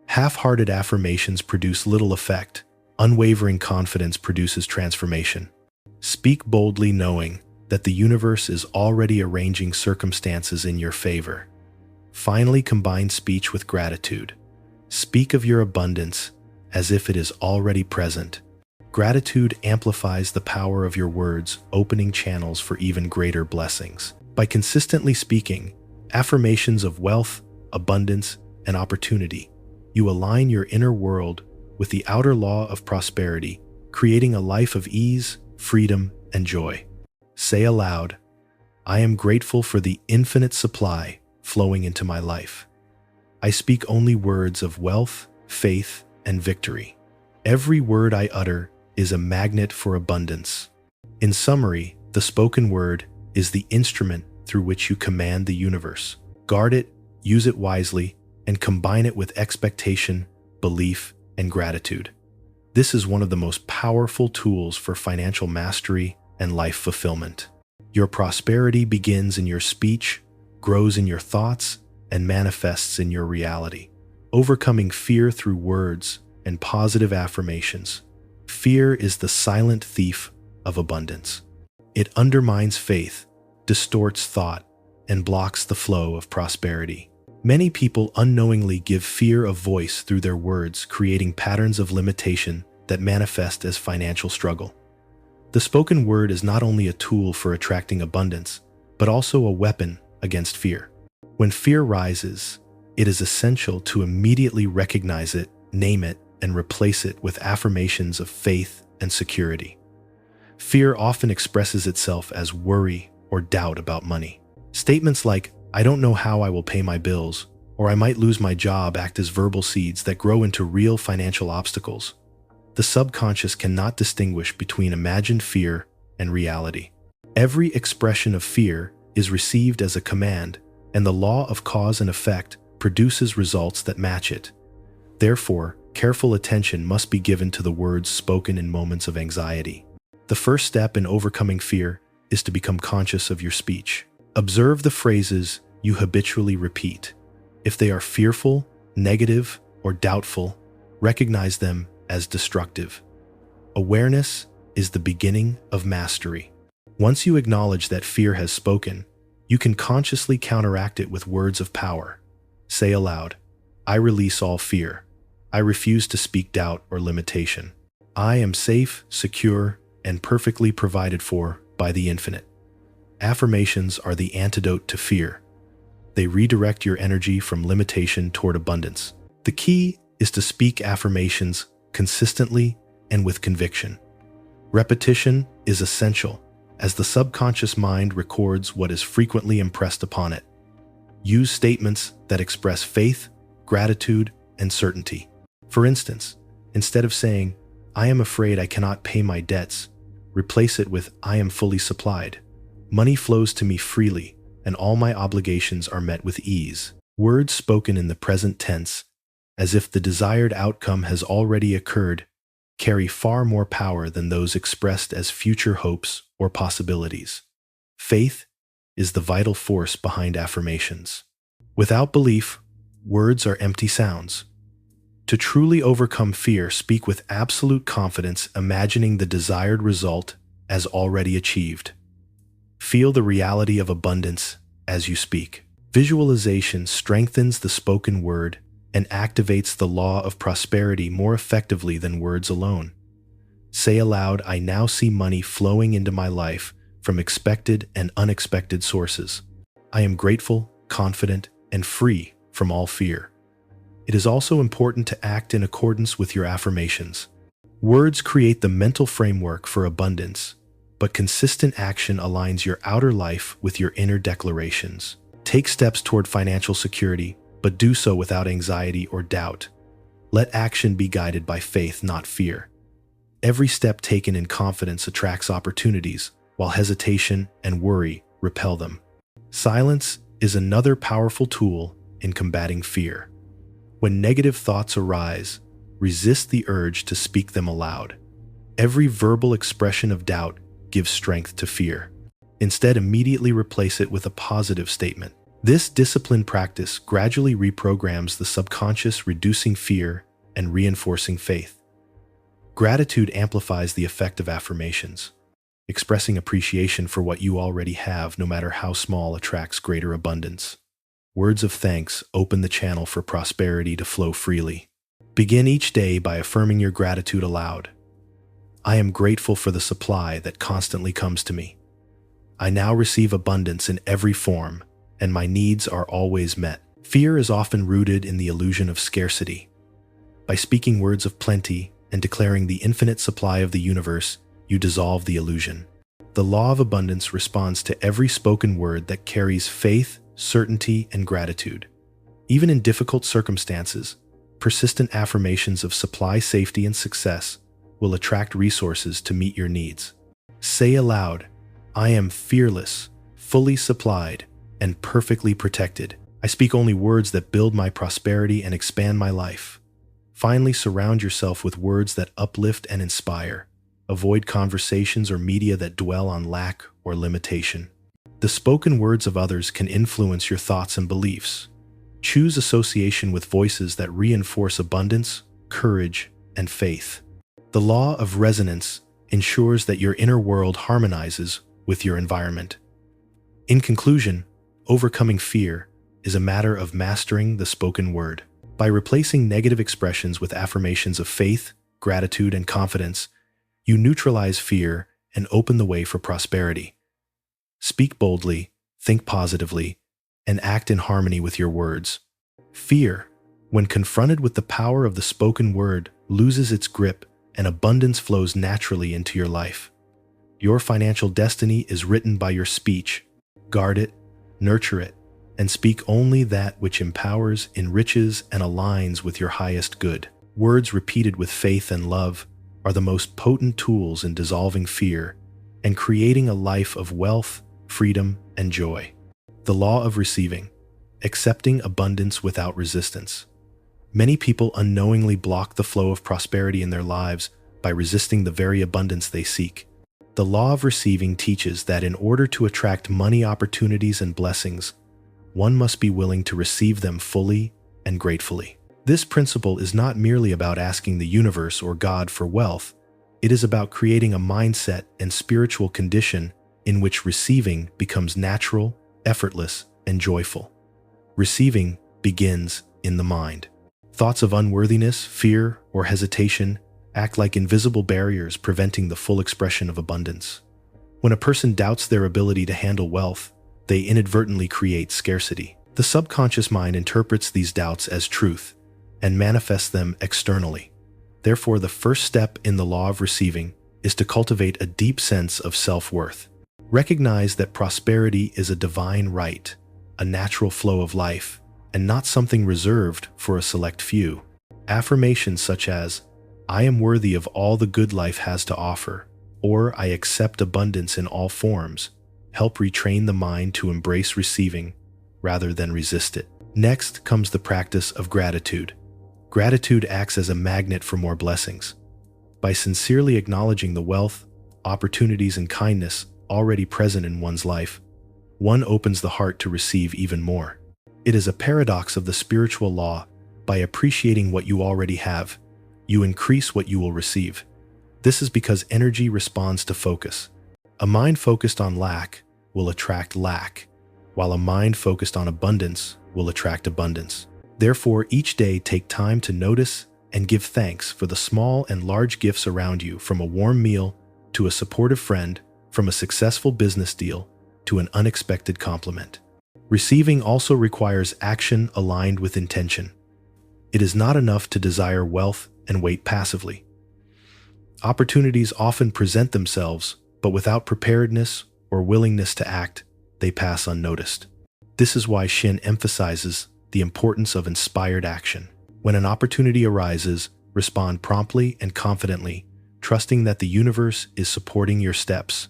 Half-hearted affirmations produce little effect. Unwavering confidence produces transformation. Speak boldly, knowing that the universe is already arranging circumstances in your favor. Finally, combine speech with gratitude. Speak of your abundance as if it is already present. Gratitude amplifies the power of your words, opening channels for even greater blessings. By consistently speaking affirmations of wealth, abundance, and opportunity, you align your inner world with the outer law of prosperity, creating a life of ease, freedom, and joy. Say aloud, "I am grateful for the infinite supply flowing into my life. I speak only words of wealth, faith, and victory. Every word I utter is a magnet for abundance." In summary, the spoken word is the instrument through which you command the universe. Guard it, use it wisely, and combine it with expectation, belief, and gratitude. This is one of the most powerful tools for financial mastery and life fulfillment. Your prosperity begins in your speech, grows in your thoughts, and manifests in your reality. Overcoming fear through words and positive affirmations. Fear is the silent thief of abundance. It undermines faith, distorts thought, and blocks the flow of prosperity. Many people unknowingly give fear a voice through their words, creating patterns of limitation that manifest as financial struggle. The spoken word is not only a tool for attracting abundance, but also a weapon against fear. When fear rises, it is essential to immediately recognize it, name it, and replace it with affirmations of faith and security. Fear often expresses itself as worry or doubt about money. Statements like, "I don't know how I will pay my bills," or "I might lose my job," act as verbal seeds that grow into real financial obstacles. The subconscious cannot distinguish between imagined fear and reality. Every expression of fear is received as a command, and the law of cause and effect produces results that match it. Therefore, careful attention must be given to the words spoken in moments of anxiety. The first step in overcoming fear is to become conscious of your speech. Observe the phrases you habitually repeat. If they are fearful, negative, or doubtful, recognize them as destructive. Awareness is the beginning of mastery. Once you acknowledge that fear has spoken, you can consciously counteract it with words of power. Say aloud, "I release all fear. I refuse to speak doubt or limitation. I am safe, secure, and perfectly provided for by the infinite." Affirmations are the antidote to fear. They redirect your energy from limitation toward abundance. The key is to speak affirmations consistently and with conviction. Repetition is essential, as the subconscious mind records what is frequently impressed upon it. Use statements that express faith, gratitude, and certainty. For instance, instead of saying, "I am afraid I cannot pay my debts," replace it with, "I am fully supplied. Money flows to me freely, and all my obligations are met with ease." Words spoken in the present tense, as if the desired outcome has already occurred, carry far more power than those expressed as future hopes or possibilities. Faith is the vital force behind affirmations. Without belief, words are empty sounds. To truly overcome fear, speak with absolute confidence, imagining the desired result as already achieved. Feel the reality of abundance as you speak. Visualization strengthens the spoken word and activates the law of prosperity more effectively than words alone. Say aloud, "I now see money flowing into my life from expected and unexpected sources. I am grateful, confident, and free from all fear." It is also important to act in accordance with your affirmations. Words create the mental framework for abundance, but consistent action aligns your outer life with your inner declarations. Take steps toward financial security, but do so without anxiety or doubt. Let action be guided by faith, not fear. Every step taken in confidence attracts opportunities, while hesitation and worry repel them. Silence is another powerful tool in combating fear. When negative thoughts arise, resist the urge to speak them aloud. Every verbal expression of doubt gives strength to fear. Instead, immediately replace it with a positive statement. This disciplined practice gradually reprograms the subconscious, reducing fear and reinforcing faith. Gratitude amplifies the effect of affirmations. Expressing appreciation for what you already have, no matter how small, attracts greater abundance. Words of thanks open the channel for prosperity to flow freely. Begin each day by affirming your gratitude aloud. "I am grateful for the supply that constantly comes to me. I now receive abundance in every form, and my needs are always met." Fear is often rooted in the illusion of scarcity. By speaking words of plenty and declaring the infinite supply of the universe, you dissolve the illusion. The law of abundance responds to every spoken word that carries faith, certainty, and gratitude. Even in difficult circumstances, persistent affirmations of supply, safety, and success will attract resources to meet your needs. Say aloud, "I am fearless, fully supplied, and perfectly protected. I speak only words that build my prosperity and expand my life." Finally, surround yourself with words that uplift and inspire. Avoid conversations or media that dwell on lack or limitation. The spoken words of others can influence your thoughts and beliefs. Choose association with voices that reinforce abundance, courage, and faith. The law of resonance ensures that your inner world harmonizes with your environment. In conclusion, overcoming fear is a matter of mastering the spoken word. By replacing negative expressions with affirmations of faith, gratitude, and confidence, you neutralize fear and open the way for prosperity. Speak boldly, think positively, and act in harmony with your words. Fear, when confronted with the power of the spoken word, loses its grip and abundance flows naturally into your life. Your financial destiny is written by your speech. Guard it, nurture it, and speak only that which empowers, enriches, and aligns with your highest good. Words repeated with faith and love are the most potent tools in dissolving fear and creating a life of wealth, freedom, and joy. The law of receiving, accepting abundance without resistance. Many people unknowingly block the flow of prosperity in their lives by resisting the very abundance they seek. The law of receiving teaches that in order to attract money, opportunities, and blessings, one must be willing to receive them fully and gratefully. This principle is not merely about asking the universe or God for wealth. It is about creating a mindset and spiritual condition in which receiving becomes natural, effortless, and joyful. Receiving begins in the mind. Thoughts of unworthiness, fear, or hesitation act like invisible barriers preventing the full expression of abundance. When a person doubts their ability to handle wealth, they inadvertently create scarcity. The subconscious mind interprets these doubts as truth and manifests them externally. Therefore, the first step in the law of receiving is to cultivate a deep sense of self-worth. Recognize that prosperity is a divine right, a natural flow of life, and not something reserved for a select few. Affirmations such as, "I am worthy of all the good life has to offer," or "I accept abundance in all forms," help retrain the mind to embrace receiving rather than resist it. Next comes the practice of gratitude. Gratitude acts as a magnet for more blessings. By sincerely acknowledging the wealth, opportunities, and kindness already present in one's life, one opens the heart to receive even more. It is a paradox of the spiritual law. By appreciating what you already have, you increase what you will receive. This is because energy responds to focus. A mind focused on lack will attract lack, while a mind focused on abundance will attract abundance. Therefore, each day take time to notice and give thanks for the small and large gifts around you, from a warm meal to a supportive friend, from a successful business deal to an unexpected compliment. Receiving also requires action aligned with intention. It is not enough to desire wealth and wait passively. Opportunities often present themselves, but without preparedness or willingness to act, they pass unnoticed. This is why Shinn emphasizes the importance of inspired action. When an opportunity arises, respond promptly and confidently, trusting that the universe is supporting your steps.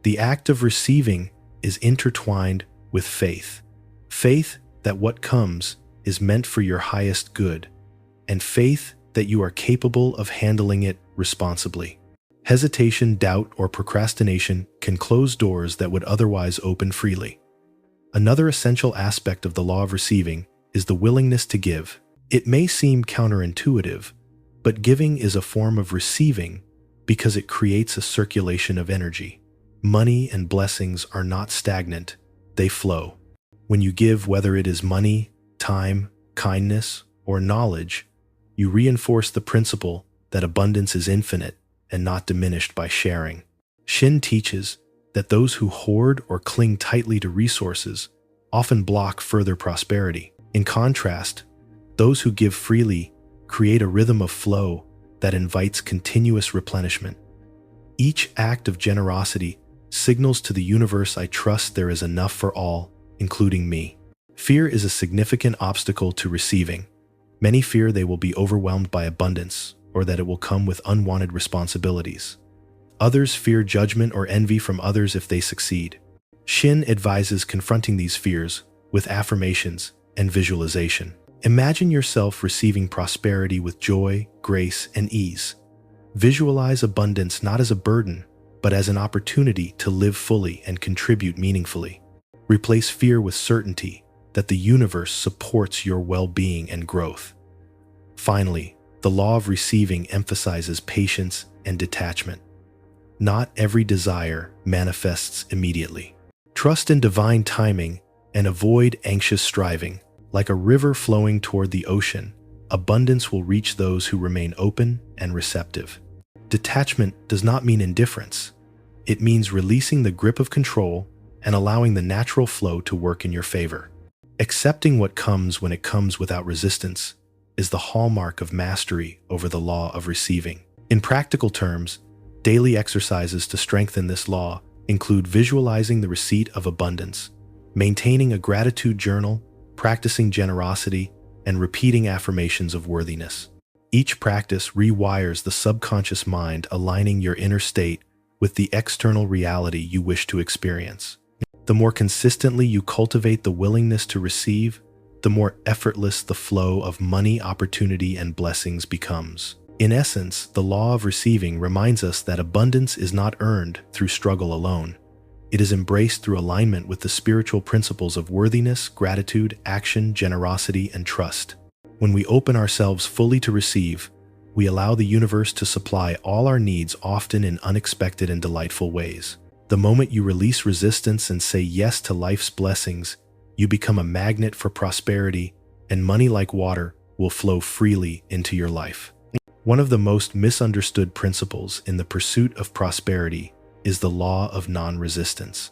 The act of receiving is intertwined with faith. Faith that what comes is meant for your highest good, and faith that you are capable of handling it responsibly. Hesitation, doubt, or procrastination can close doors that would otherwise open freely. Another essential aspect of the law of receiving is the willingness to give. It may seem counterintuitive, but giving is a form of receiving because it creates a circulation of energy. Money and blessings are not stagnant, they flow. When you give, whether it is money, time, kindness, or knowledge, you reinforce the principle that abundance is infinite and not diminished by sharing. Shinn teaches that those who hoard or cling tightly to resources often block further prosperity. In contrast, those who give freely create a rhythm of flow that invites continuous replenishment. Each act of generosity signals to the universe, "I trust there is enough for all, including me." Fear is a significant obstacle to receiving. Many fear they will be overwhelmed by abundance, or that it will come with unwanted responsibilities. Others fear judgment or envy from others if they succeed. Shinn advises confronting these fears with affirmations and visualization. Imagine yourself receiving prosperity with joy, grace, and ease. Visualize abundance not as a burden, but as an opportunity to live fully and contribute meaningfully. Replace fear with certainty that the universe supports your well-being and growth. Finally, the law of receiving emphasizes patience and detachment. Not every desire manifests immediately. Trust in divine timing and avoid anxious striving. Like a river flowing toward the ocean, abundance will reach those who remain open and receptive. Detachment does not mean indifference. It means releasing the grip of control and allowing the natural flow to work in your favor. Accepting what comes when it comes without resistance is the hallmark of mastery over the law of receiving. In practical terms, daily exercises to strengthen this law include visualizing the receipt of abundance, maintaining a gratitude journal, practicing generosity, and repeating affirmations of worthiness. Each practice rewires the subconscious mind, aligning your inner state with the external reality you wish to experience. The more consistently you cultivate the willingness to receive, the more effortless the flow of money, opportunity, and blessings becomes. In essence, the law of receiving reminds us that abundance is not earned through struggle alone. It is embraced through alignment with the spiritual principles of worthiness, gratitude, action, generosity, and trust. When we open ourselves fully to receive, we allow the universe to supply all our needs, often in unexpected and delightful ways. The moment you release resistance and say yes to life's blessings, you become a magnet for prosperity, and money, like water, will flow freely into your life. One of the most misunderstood principles in the pursuit of prosperity is the law of non-resistance.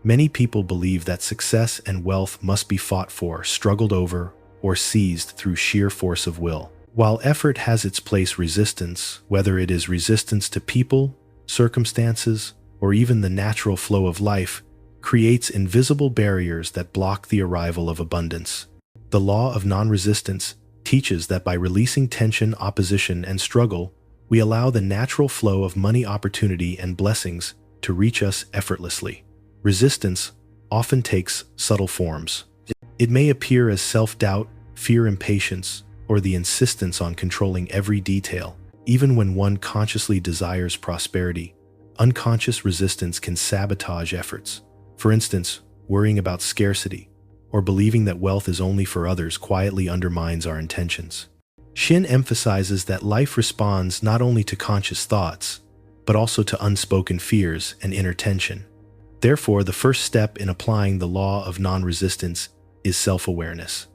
Many people believe that success and wealth must be fought for, struggled over, or seized through sheer force of will. While effort has its place, resistance, whether it is resistance to people, circumstances, or even the natural flow of life, creates invisible barriers that block the arrival of abundance. The law of non-resistance teaches that by releasing tension, opposition, and struggle, we allow the natural flow of money, opportunity, and blessings to reach us effortlessly. Resistance often takes subtle forms. It may appear as self-doubt, fear, impatience, or the insistence on controlling every detail. Even when one consciously desires prosperity, unconscious resistance can sabotage efforts. For instance, worrying about scarcity or believing that wealth is only for others quietly undermines our intentions. Shinn emphasizes that life responds not only to conscious thoughts, but also to unspoken fears and inner tension. Therefore, the first step in applying the law of non-resistance is self-awareness.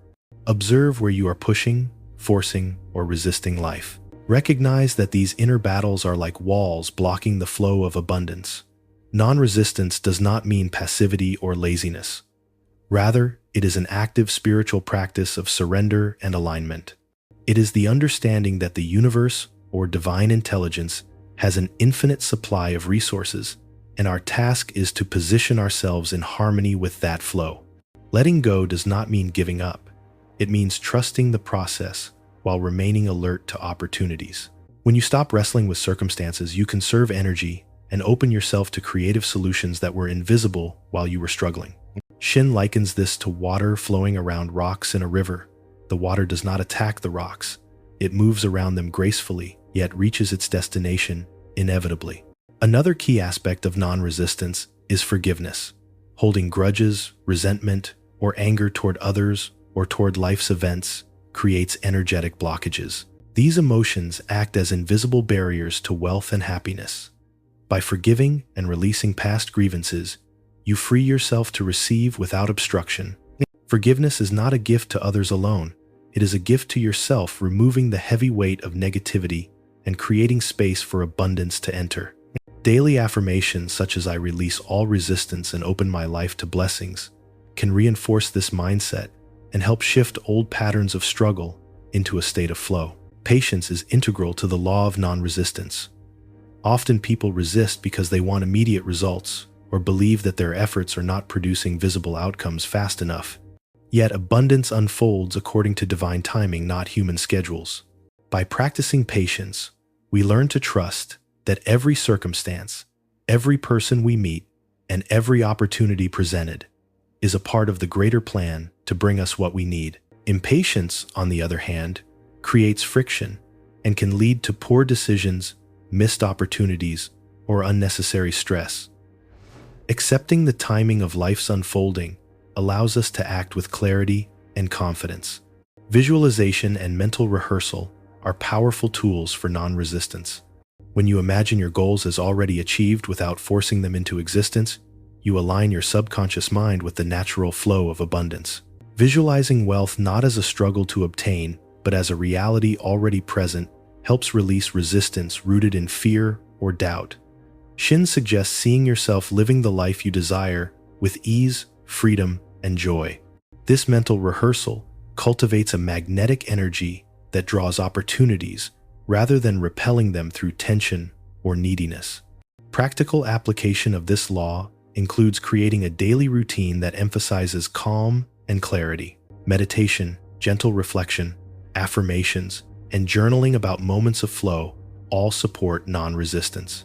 Observe where you are pushing, forcing, or resisting life. Recognize that these inner battles are like walls blocking the flow of abundance. Non-resistance does not mean passivity or laziness. Rather, it is an active spiritual practice of surrender and alignment. It is the understanding that the universe, or divine intelligence, has an infinite supply of resources, and our task is to position ourselves in harmony with that flow. Letting go does not mean giving up. It means trusting the process while remaining alert to opportunities. When you stop wrestling with circumstances, you conserve energy and open yourself to creative solutions that were invisible while you were struggling. Shinn likens this to water flowing around rocks in a river. The water does not attack the rocks. It moves around them gracefully, yet reaches its destination inevitably. Another key aspect of non-resistance is forgiveness. Holding grudges, resentment, or anger toward others or toward life's events creates energetic blockages. These emotions act as invisible barriers to wealth and happiness. By forgiving and releasing past grievances, you free yourself to receive without obstruction. Forgiveness is not a gift to others alone. It is a gift to yourself, removing the heavy weight of negativity and creating space for abundance to enter. Daily affirmations such as "I release all resistance and open my life to blessings" can reinforce this mindset and help shift old patterns of struggle into a state of flow. Patience is integral to the law of non-resistance. Often people resist because they want immediate results or believe that their efforts are not producing visible outcomes fast enough. Yet abundance unfolds according to divine timing, not human schedules. By practicing patience, we learn to trust that every circumstance, every person we meet, and every opportunity presented is a part of the greater plan to bring us what we need. Impatience, on the other hand, creates friction and can lead to poor decisions, missed opportunities, or unnecessary stress. Accepting the timing of life's unfolding allows us to act with clarity and confidence. Visualization and mental rehearsal are powerful tools for non-resistance. When you imagine your goals as already achieved without forcing them into existence, you align your subconscious mind with the natural flow of abundance. Visualizing wealth not as a struggle to obtain, but as a reality already present, helps release resistance rooted in fear or doubt. Shinn suggests seeing yourself living the life you desire with ease, freedom, and joy. This mental rehearsal cultivates a magnetic energy that draws opportunities rather than repelling them through tension or neediness. Practical application of this law includes creating a daily routine that emphasizes calm and clarity. Meditation, gentle reflection, affirmations, and journaling about moments of flow all support non-resistance.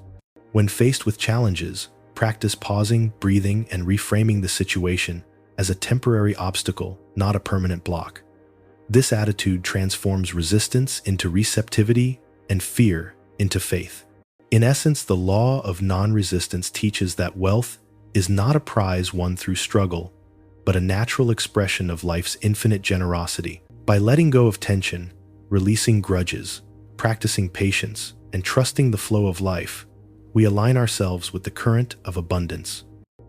When faced with challenges, practice pausing, breathing, and reframing the situation as a temporary obstacle, not a permanent block. This attitude transforms resistance into receptivity and fear into faith. In essence, the law of non-resistance teaches that wealth is not a prize won through struggle, but a natural expression of life's infinite generosity. By letting go of tension, releasing grudges, practicing patience, and trusting the flow of life, we align ourselves with the current of abundance.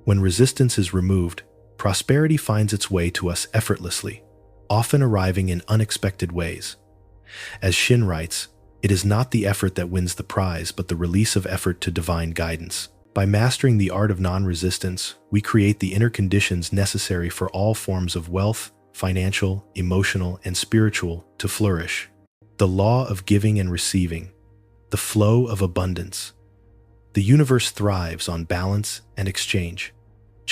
When resistance is removed, prosperity finds its way to us effortlessly, often arriving in unexpected ways. As Shinn writes, it is not the effort that wins the prize, but the release of effort to divine guidance. By mastering the art of non-resistance, we create the inner conditions necessary for all forms of wealth, financial, emotional, and spiritual, to flourish. The law of giving and receiving, the flow of abundance. The universe thrives on balance and exchange.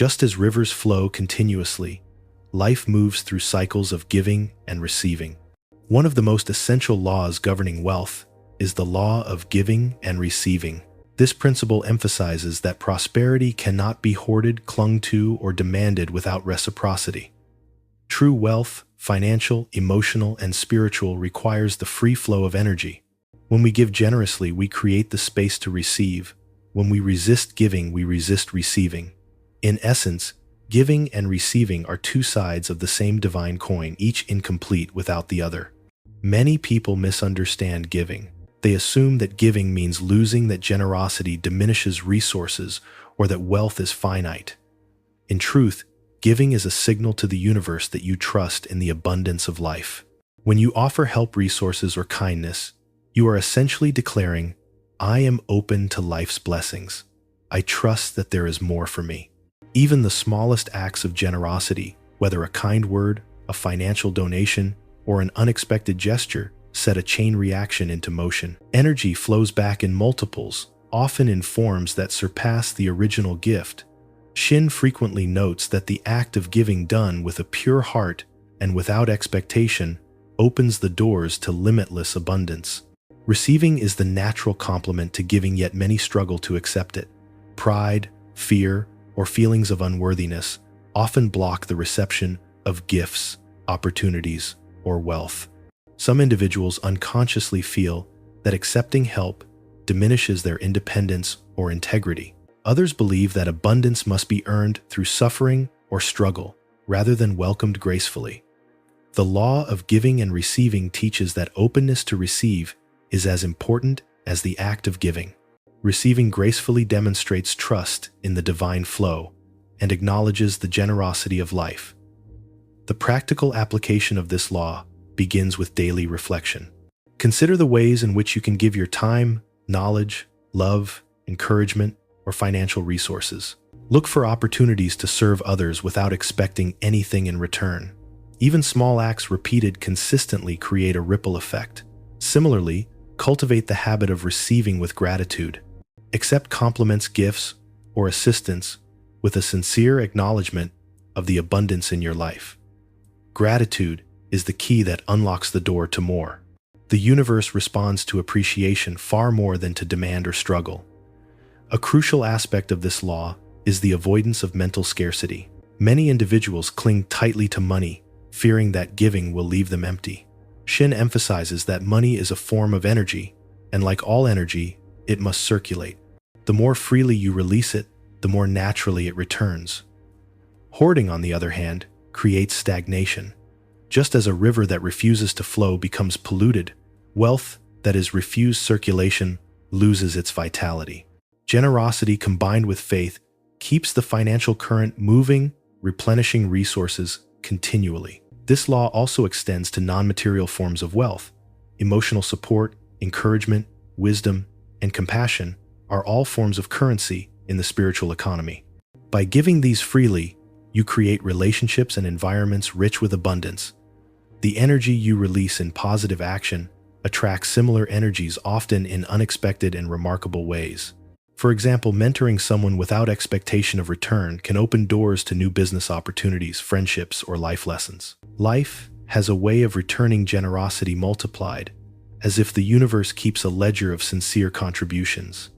Just as rivers flow continuously, life moves through cycles of giving and receiving. One of the most essential laws governing wealth is the law of giving and receiving. This principle emphasizes that prosperity cannot be hoarded, clung to, or demanded without reciprocity. True wealth, financial, emotional, and spiritual, requires the free flow of energy. When we give generously, we create the space to receive. When we resist giving, we resist receiving. In essence, giving and receiving are two sides of the same divine coin, each incomplete without the other. Many people misunderstand giving. They assume that giving means losing, that generosity diminishes resources, or that wealth is finite. In truth, giving is a signal to the universe that you trust in the abundance of life. When you offer help, resources, or kindness, you are essentially declaring, "I am open to life's blessings. I trust that there is more for me." Even the smallest acts of generosity, whether a kind word, a financial donation, or an unexpected gesture, set a chain reaction into motion. Energy flows back in multiples, often in forms that surpass the original gift. Shinn frequently notes that the act of giving done with a pure heart and without expectation opens the doors to limitless abundance. Receiving is the natural complement to giving, yet many struggle to accept it. Pride, fear, or feelings of unworthiness often block the reception of gifts, opportunities, or wealth. Some individuals unconsciously feel that accepting help diminishes their independence or integrity. Others believe that abundance must be earned through suffering or struggle, rather than welcomed gracefully. The law of giving and receiving teaches that openness to receive is as important as the act of giving. Receiving gracefully demonstrates trust in the divine flow and acknowledges the generosity of life. The practical application of this law begins with daily reflection. Consider the ways in which you can give your time, knowledge, love, encouragement, or financial resources. Look for opportunities to serve others without expecting anything in return. Even small acts repeated consistently create a ripple effect. Similarly, cultivate the habit of receiving with gratitude. Accept compliments, gifts, or assistance with a sincere acknowledgement of the abundance in your life. Gratitude is the key that unlocks the door to more. The universe responds to appreciation far more than to demand or struggle. A crucial aspect of this law is the avoidance of mental scarcity. Many individuals cling tightly to money, fearing that giving will leave them empty. Shinn emphasizes that money is a form of energy, and like all energy, it must circulate. The more freely you release it, the more naturally it returns. Hoarding, on the other hand, creates stagnation. Just as a river that refuses to flow becomes polluted, wealth that is refused circulation loses its vitality. Generosity combined with faith keeps the financial current moving, replenishing resources continually. This law also extends to non-material forms of wealth. Emotional support, encouragement, wisdom, and compassion are all forms of currency in the spiritual economy. By giving these freely, you create relationships and environments rich with abundance. The energy you release in positive action attracts similar energies, often in unexpected and remarkable ways. For example, mentoring someone without expectation of return can open doors to new business opportunities, friendships, or life lessons. Life has a way of returning generosity multiplied, as if the universe keeps a ledger of sincere contributions.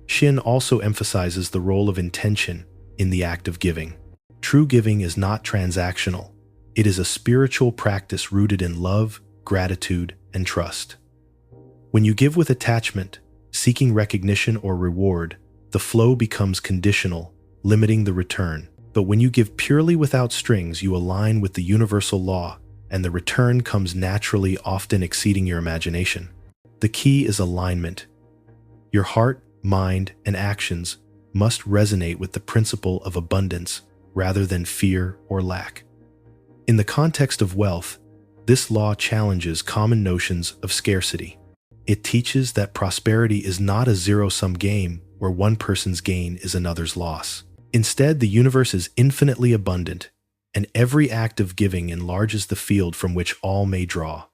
Shinn also emphasizes the role of intention in the act of giving. True giving is not transactional. It is a spiritual practice rooted in love, gratitude, and trust. When you give with attachment, seeking recognition or reward, the flow becomes conditional, limiting the return. But when you give purely without strings, you align with the universal law, and the return comes naturally, often exceeding your imagination. The key is alignment. Your heart, mind, and actions must resonate with the principle of abundance rather than fear or lack. In the context of wealth, this law challenges common notions of scarcity. It teaches that prosperity is not a zero-sum game where one person's gain is another's loss. Instead, the universe is infinitely abundant, and every act of giving enlarges the field from which all may draw.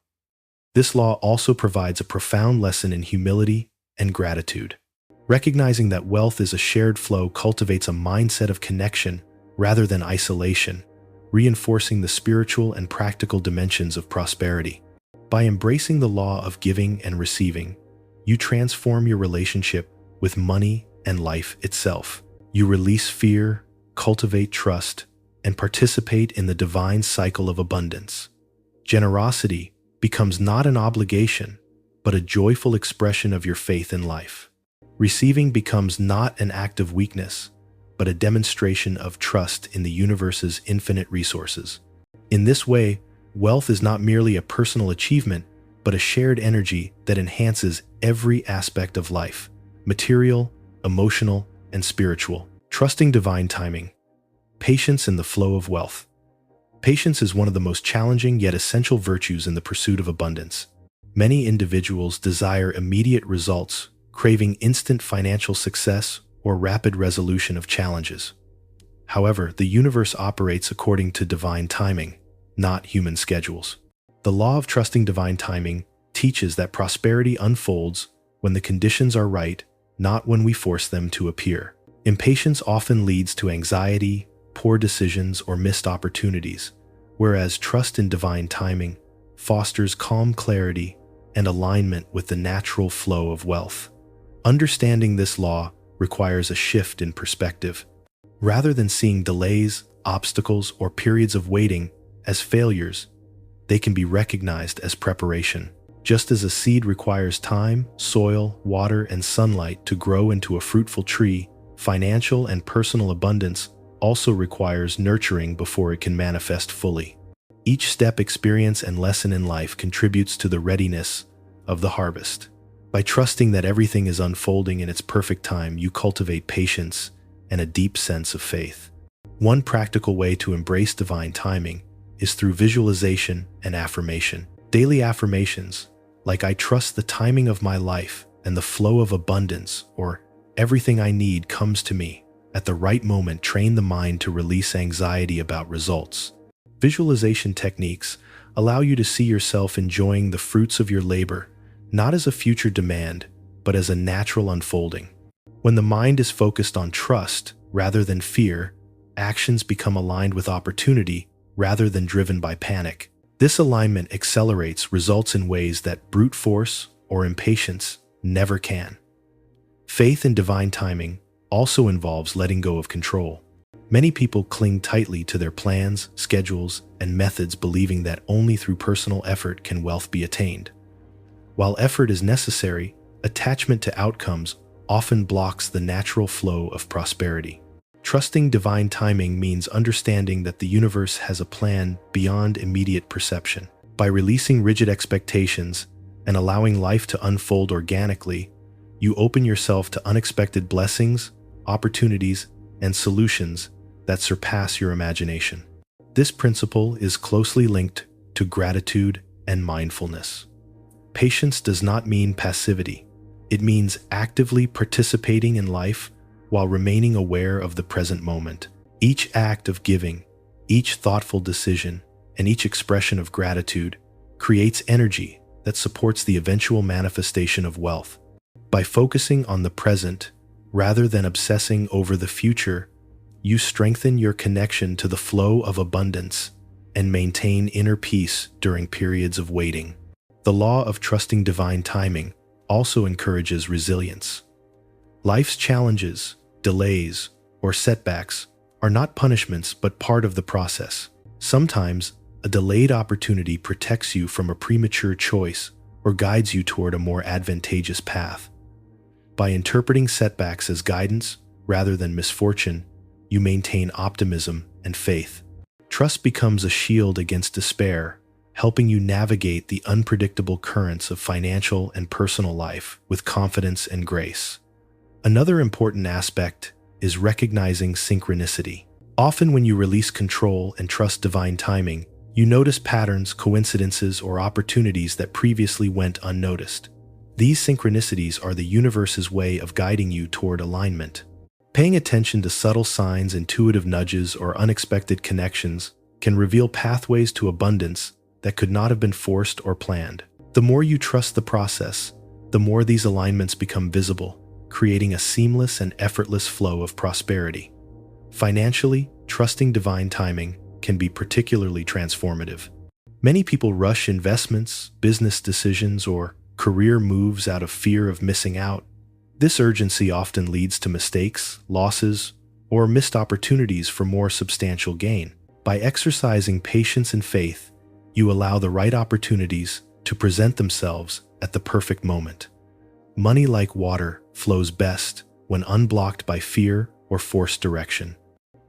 This law also provides a profound lesson in humility and gratitude. Recognizing that wealth is a shared flow cultivates a mindset of connection rather than isolation, reinforcing the spiritual and practical dimensions of prosperity. By embracing the law of giving and receiving, you transform your relationship with money and life itself. You release fear, cultivate trust, and participate in the divine cycle of abundance. Generosity becomes not an obligation, but a joyful expression of your faith in life. Receiving becomes not an act of weakness, but a demonstration of trust in the universe's infinite resources. In this way, wealth is not merely a personal achievement, but a shared energy that enhances every aspect of life: material, emotional, and spiritual. Trusting divine timing. Patience in the flow of wealth. Patience is one of the most challenging yet essential virtues in the pursuit of abundance. Many individuals desire immediate results, craving instant financial success or rapid resolution of challenges. However, the universe operates according to divine timing, not human schedules. The law of trusting divine timing teaches that prosperity unfolds when the conditions are right, not when we force them to appear. Impatience often leads to anxiety, poor decisions, or missed opportunities, whereas trust in divine timing fosters calm clarity and alignment with the natural flow of wealth. Understanding this law requires a shift in perspective. Rather than seeing delays, obstacles, or periods of waiting as failures, they can be recognized as preparation. Just as a seed requires time, soil, water, and sunlight to grow into a fruitful tree, financial and personal abundance also requires nurturing before it can manifest fully. Each step, experience, and lesson in life contributes to the readiness of the harvest. By trusting that everything is unfolding in its perfect time, you cultivate patience and a deep sense of faith. One practical way to embrace divine timing is through visualization and affirmation. Daily affirmations, like "I trust the timing of my life and the flow of abundance," or "everything I need comes to me at the right moment," train the mind to release anxiety about results. Visualization techniques allow you to see yourself enjoying the fruits of your labor, not as a future demand, but as a natural unfolding. When the mind is focused on trust rather than fear, actions become aligned with opportunity rather than driven by panic. This alignment accelerates results in ways that brute force or impatience never can. Faith in divine timing also involves letting go of control. Many people cling tightly to their plans, schedules, and methods, believing that only through personal effort can wealth be attained. While effort is necessary, attachment to outcomes often blocks the natural flow of prosperity. Trusting divine timing means understanding that the universe has a plan beyond immediate perception. By releasing rigid expectations and allowing life to unfold organically, you open yourself to unexpected blessings, opportunities, and solutions that surpass your imagination. This principle is closely linked to gratitude and mindfulness. Patience does not mean passivity. It means actively participating in life while remaining aware of the present moment. Each act of giving, each thoughtful decision, and each expression of gratitude creates energy that supports the eventual manifestation of wealth. By focusing on the present rather than obsessing over the future, you strengthen your connection to the flow of abundance and maintain inner peace during periods of waiting. The law of trusting divine timing also encourages resilience. Life's challenges, delays, or setbacks are not punishments but part of the process. Sometimes, a delayed opportunity protects you from a premature choice or guides you toward a more advantageous path. By interpreting setbacks as guidance rather than misfortune, you maintain optimism and faith. Trust becomes a shield against despair, helping you navigate the unpredictable currents of financial and personal life with confidence and grace. Another important aspect is recognizing synchronicity. Often when you release control and trust divine timing, you notice patterns, coincidences, or opportunities that previously went unnoticed. These synchronicities are the universe's way of guiding you toward alignment. Paying attention to subtle signs, intuitive nudges, or unexpected connections can reveal pathways to abundance that could not have been forced or planned. The more you trust the process, the more these alignments become visible, creating a seamless and effortless flow of prosperity. Financially, trusting divine timing can be particularly transformative. Many people rush investments, business decisions, or career moves out of fear of missing out. This urgency often leads to mistakes, losses, or missed opportunities for more substantial gain. By exercising patience and faith, you allow the right opportunities to present themselves at the perfect moment. Money, like water, flows best when unblocked by fear or forced direction.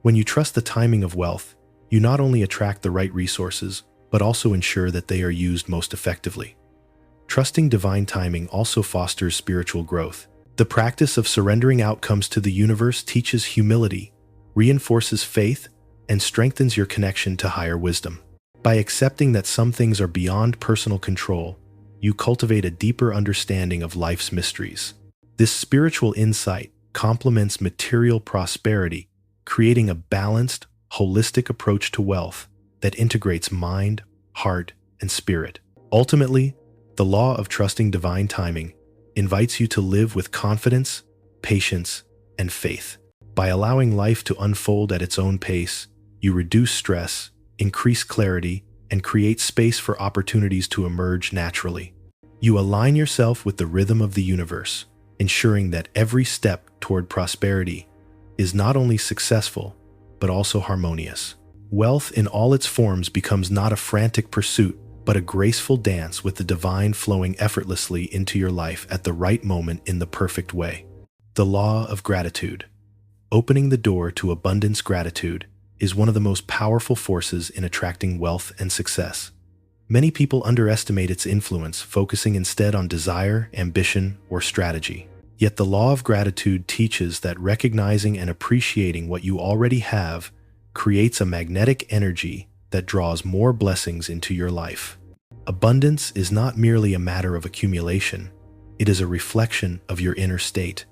When you trust the timing of wealth, you not only attract the right resources, but also ensure that they are used most effectively. Trusting divine timing also fosters spiritual growth. The practice of surrendering outcomes to the universe teaches humility, reinforces faith, and strengthens your connection to higher wisdom. By accepting that some things are beyond personal control, you cultivate a deeper understanding of life's mysteries. This spiritual insight complements material prosperity, creating a balanced, holistic approach to wealth that integrates mind, heart, and spirit. Ultimately, the law of trusting divine timing invites you to live with confidence, patience, and faith. By allowing life to unfold at its own pace, you reduce stress, increase clarity, and create space for opportunities to emerge naturally. You align yourself with the rhythm of the universe, ensuring that every step toward prosperity is not only successful, but also harmonious. Wealth in all its forms becomes not a frantic pursuit, but a graceful dance with the divine flowing effortlessly into your life at the right moment in the perfect way. The law of gratitude. Opening the door to abundance. Gratitude is one of the most powerful forces in attracting wealth and success. Many people underestimate its influence, focusing instead on desire, ambition, or strategy. Yet the law of gratitude teaches that recognizing and appreciating what you already have creates a magnetic energy that draws more blessings into your life. Abundance is not merely a matter of accumulation, it is a reflection of your inner state.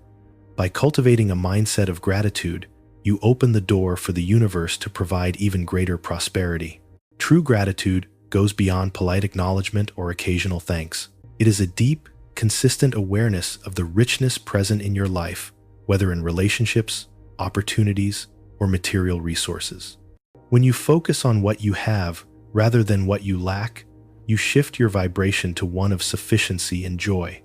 By cultivating a mindset of gratitude, you open the door for the universe to provide even greater prosperity. True gratitude goes beyond polite acknowledgement or occasional thanks. It is a deep, consistent awareness of the richness present in your life, whether in relationships, opportunities, or material resources. When you focus on what you have rather than what you lack, you shift your vibration to one of sufficiency and joy.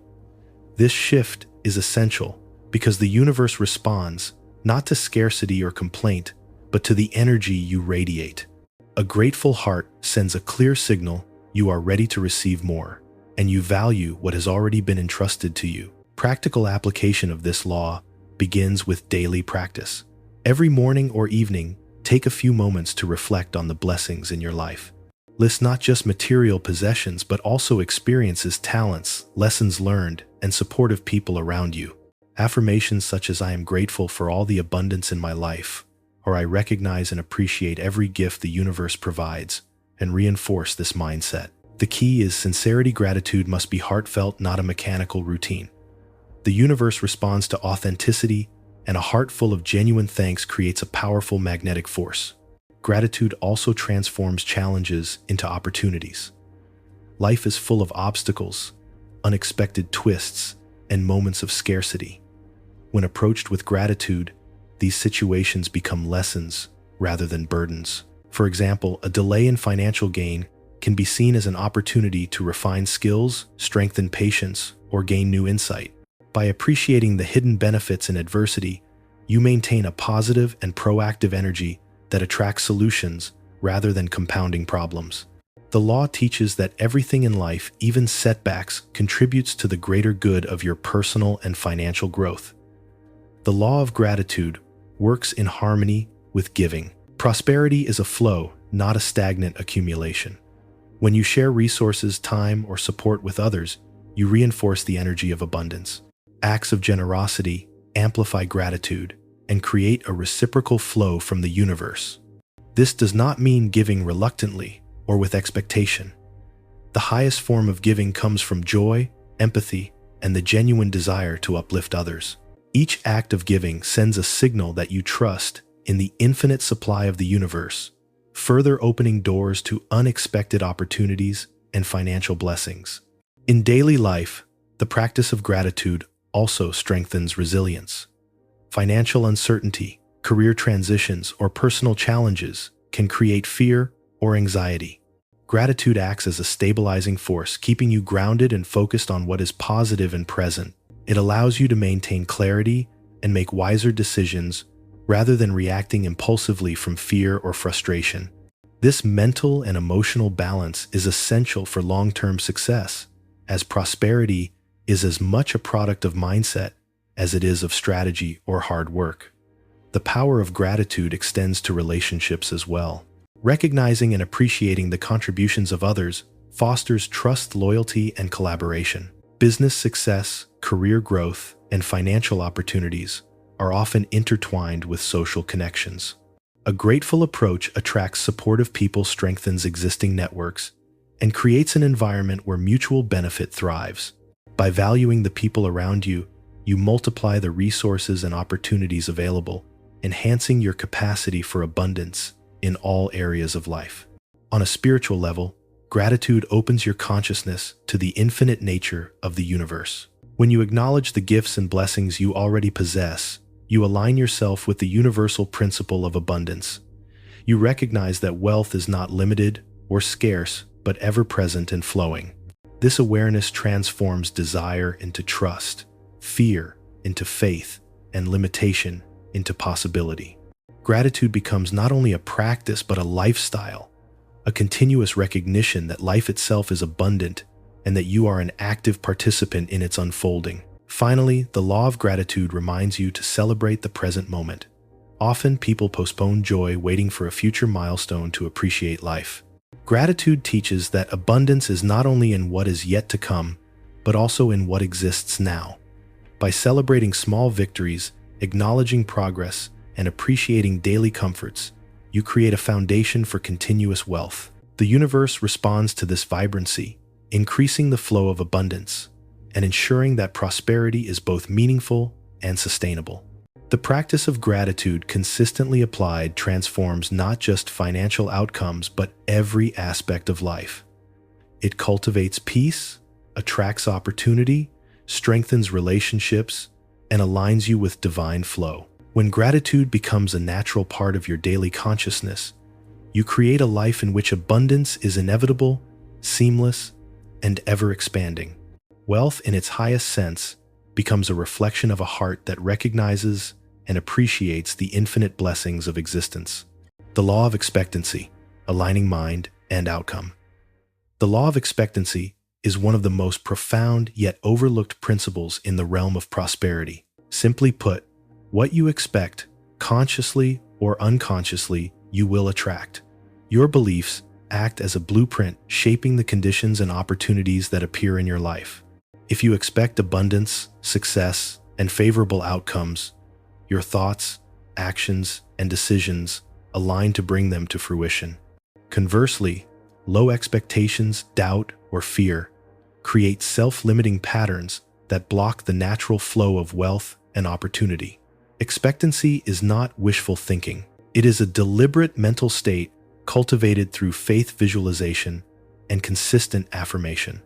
This shift is essential because the universe responds not to scarcity or complaint, but to the energy you radiate. A grateful heart sends a clear signal you are ready to receive more, and you value what has already been entrusted to you. Practical application of this law begins with daily practice. Every morning or evening, take a few moments to reflect on the blessings in your life. List not just material possessions, but also experiences, talents, lessons learned, and supportive people around you. Affirmations such as "I am grateful for all the abundance in my life," or "I recognize and appreciate every gift the universe provides," and reinforce this mindset. The key is sincerity. Gratitude must be heartfelt, not a mechanical routine. The universe responds to authenticity, and a heart full of genuine thanks creates a powerful magnetic force. Gratitude also transforms challenges into opportunities. Life is full of obstacles, unexpected twists, and moments of scarcity. When approached with gratitude, these situations become lessons rather than burdens. For example, a delay in financial gain can be seen as an opportunity to refine skills, strengthen patience, or gain new insight. By appreciating the hidden benefits in adversity, you maintain a positive and proactive energy that attracts solutions rather than compounding problems. The law teaches that everything in life, even setbacks, contributes to the greater good of your personal and financial growth. The law of gratitude works in harmony with giving. Prosperity is a flow, not a stagnant accumulation. When you share resources, time, or support with others, you reinforce the energy of abundance. Acts of generosity amplify gratitude and create a reciprocal flow from the universe. This does not mean giving reluctantly or with expectation. The highest form of giving comes from joy, empathy, and the genuine desire to uplift others. Each act of giving sends a signal that you trust in the infinite supply of the universe, further opening doors to unexpected opportunities and financial blessings. In daily life, the practice of gratitude also strengthens resilience. Financial uncertainty career transitions, or personal challenges can create fear or anxiety. Gratitude acts as a stabilizing force, keeping you grounded and focused on what is positive and present. It allows you to maintain clarity and make wiser decisions rather than reacting impulsively from fear or frustration. This mental and emotional balance is essential for long-term success, as prosperity is as much a product of mindset as it is of strategy or hard work. The power of gratitude extends to relationships as well. Recognizing and appreciating the contributions of others fosters trust, loyalty, and collaboration. Business success, career growth, and financial opportunities are often intertwined with social connections. A grateful approach attracts supportive people, strengthens existing networks, and creates an environment where mutual benefit thrives. By valuing the people around you, you multiply the resources and opportunities available, enhancing your capacity for abundance in all areas of life. On a spiritual level, gratitude opens your consciousness to the infinite nature of the universe. When you acknowledge the gifts and blessings you already possess, you align yourself with the universal principle of abundance. You recognize that wealth is not limited or scarce, but ever-present and flowing. This awareness transforms desire into trust, fear into faith, and limitation into possibility. Gratitude becomes not only a practice but a lifestyle, a continuous recognition that life itself is abundant and that you are an active participant in its unfolding. Finally, the law of gratitude reminds you to celebrate the present moment. Often, people postpone joy, waiting for a future milestone to appreciate life. Gratitude teaches that abundance is not only in what is yet to come, but also in what exists now. By celebrating small victories, acknowledging progress, and appreciating daily comforts, you create a foundation for continuous wealth. The universe responds to this vibrancy, increasing the flow of abundance and ensuring that prosperity is both meaningful and sustainable. The practice of gratitude consistently applied transforms not just financial outcomes but every aspect of life. It cultivates peace, attracts opportunity, strengthens relationships, and aligns you with divine flow. When gratitude becomes a natural part of your daily consciousness, you create a life in which abundance is inevitable, seamless, and ever-expanding. Wealth, in its highest sense, becomes a reflection of a heart that recognizes and appreciates the infinite blessings of existence. The law of expectancy, aligning mind and outcome. The law of expectancy is one of the most profound yet overlooked principles in the realm of prosperity. Simply put, what you expect, consciously or unconsciously, you will attract. Your beliefs act as a blueprint shaping the conditions and opportunities that appear in your life. If you expect abundance, success, and favorable outcomes, your thoughts, actions, and decisions align to bring them to fruition. Conversely, low expectations, doubt, or fear create self-limiting patterns that block the natural flow of wealth and opportunity. Expectancy is not wishful thinking. It is a deliberate mental state cultivated through faith visualization and consistent affirmation.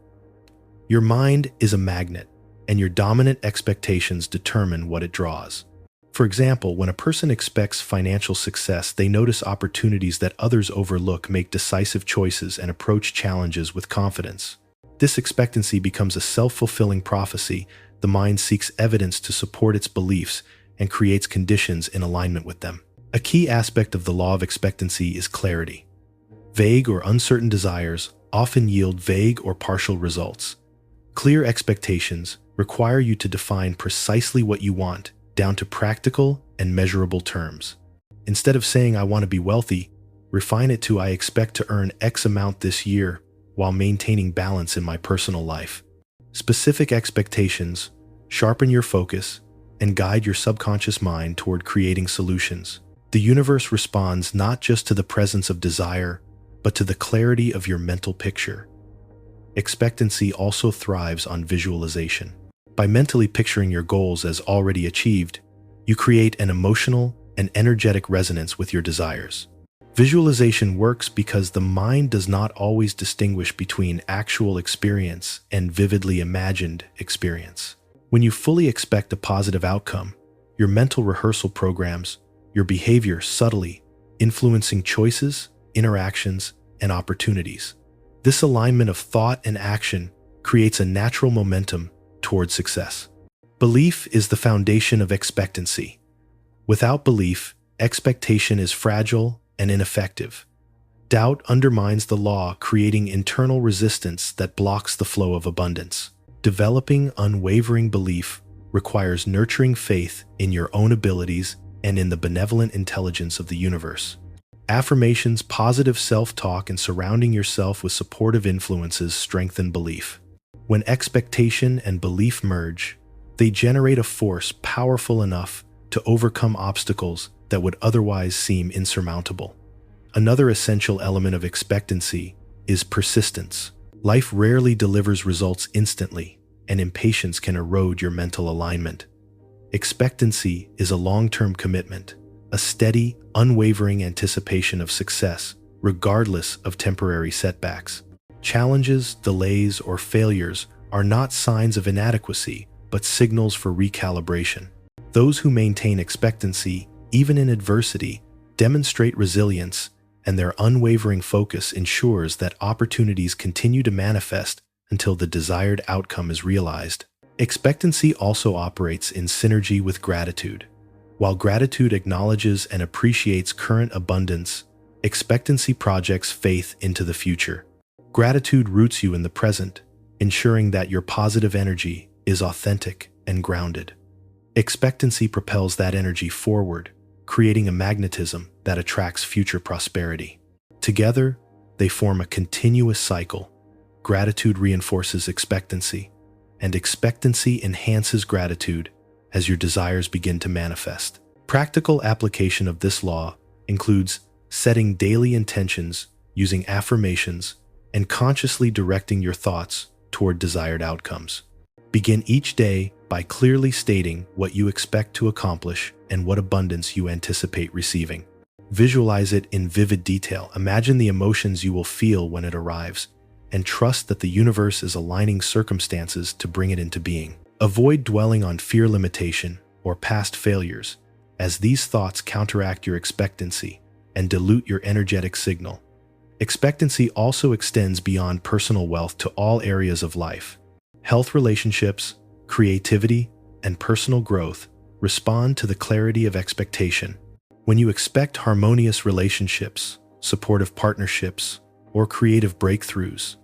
Your mind is a magnet, and your dominant expectations determine what it draws. For example, when a person expects financial success, they notice opportunities that others overlook, make decisive choices, and approach challenges with confidence. This expectancy becomes a self-fulfilling prophecy. The mind seeks evidence to support its beliefs and creates conditions in alignment with them. A key aspect of the law of expectancy is clarity. Vague or uncertain desires often yield vague or partial results. Clear expectations require you to define precisely what you want, down to practical and measurable terms. Instead of saying, "I want to be wealthy," refine it to, "I expect to earn X amount this year while maintaining balance in my personal life." Specific expectations sharpen your focus and guide your subconscious mind toward creating solutions. The universe responds not just to the presence of desire, but to the clarity of your mental picture. Expectancy also thrives on visualization. By mentally picturing your goals as already achieved, you create an emotional and energetic resonance with your desires. Visualization works because the mind does not always distinguish between actual experience and vividly imagined experience. When you fully expect a positive outcome, your mental rehearsal programs your behavior subtly, influencing choices, interactions, and opportunities. This alignment of thought and action creates a natural momentum toward success. Belief is the foundation of expectancy. Without belief, expectation is fragile and ineffective. Doubt undermines the law, creating internal resistance that blocks the flow of abundance. Developing unwavering belief requires nurturing faith in your own abilities and in the benevolent intelligence of the universe. Affirmations, positive self-talk, and surrounding yourself with supportive influences strengthen belief. When expectation and belief merge, they generate a force powerful enough to overcome obstacles that would otherwise seem insurmountable. Another essential element of expectancy is persistence. Life rarely delivers results instantly, and impatience can erode your mental alignment. Expectancy is a long-term commitment, a steady, unwavering anticipation of success, regardless of temporary setbacks. Challenges, delays, or failures are not signs of inadequacy, but signals for recalibration. Those who maintain expectancy, even in adversity, demonstrate resilience, and their unwavering focus ensures that opportunities continue to manifest until the desired outcome is realized. Expectancy also operates in synergy with gratitude. While gratitude acknowledges and appreciates current abundance, expectancy projects faith into the future. Gratitude roots you in the present, ensuring that your positive energy is authentic and grounded. Expectancy propels that energy forward, creating a magnetism that attracts future prosperity. Together, they form a continuous cycle. Gratitude reinforces expectancy, and expectancy enhances gratitude as your desires begin to manifest. Practical application of this law includes setting daily intentions, using affirmations, and consciously directing your thoughts toward desired outcomes. Begin each day by clearly stating what you expect to accomplish and what abundance you anticipate receiving. Visualize it in vivid detail. Imagine the emotions you will feel when it arrives, and trust that the universe is aligning circumstances to bring it into being. Avoid dwelling on fear, limitation, or past failures, as these thoughts counteract your expectancy and dilute your energetic signal. Expectancy also extends beyond personal wealth to all areas of life. Health, relationships, creativity, and personal growth respond to the clarity of expectation. When you expect harmonious relationships, supportive partnerships, or creative breakthroughs,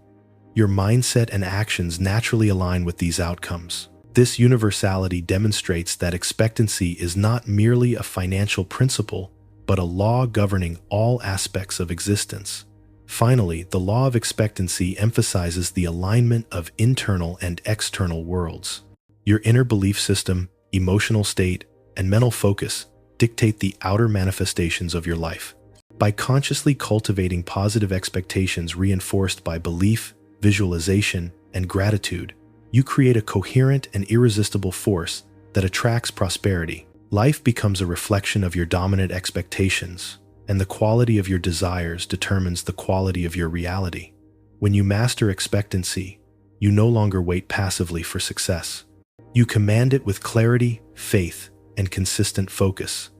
your mindset and actions naturally align with these outcomes. This universality demonstrates that expectancy is not merely a financial principle, but a law governing all aspects of existence. Finally, the law of expectancy emphasizes the alignment of internal and external worlds. Your inner belief system, emotional state, and mental focus dictate the outer manifestations of your life. By consciously cultivating positive expectations reinforced by belief, visualization, and gratitude, you create a coherent and irresistible force that attracts prosperity. Life becomes a reflection of your dominant expectations, and the quality of your desires determines the quality of your reality. When you master expectancy, you no longer wait passively for success. You command it with clarity, faith, and consistent focus.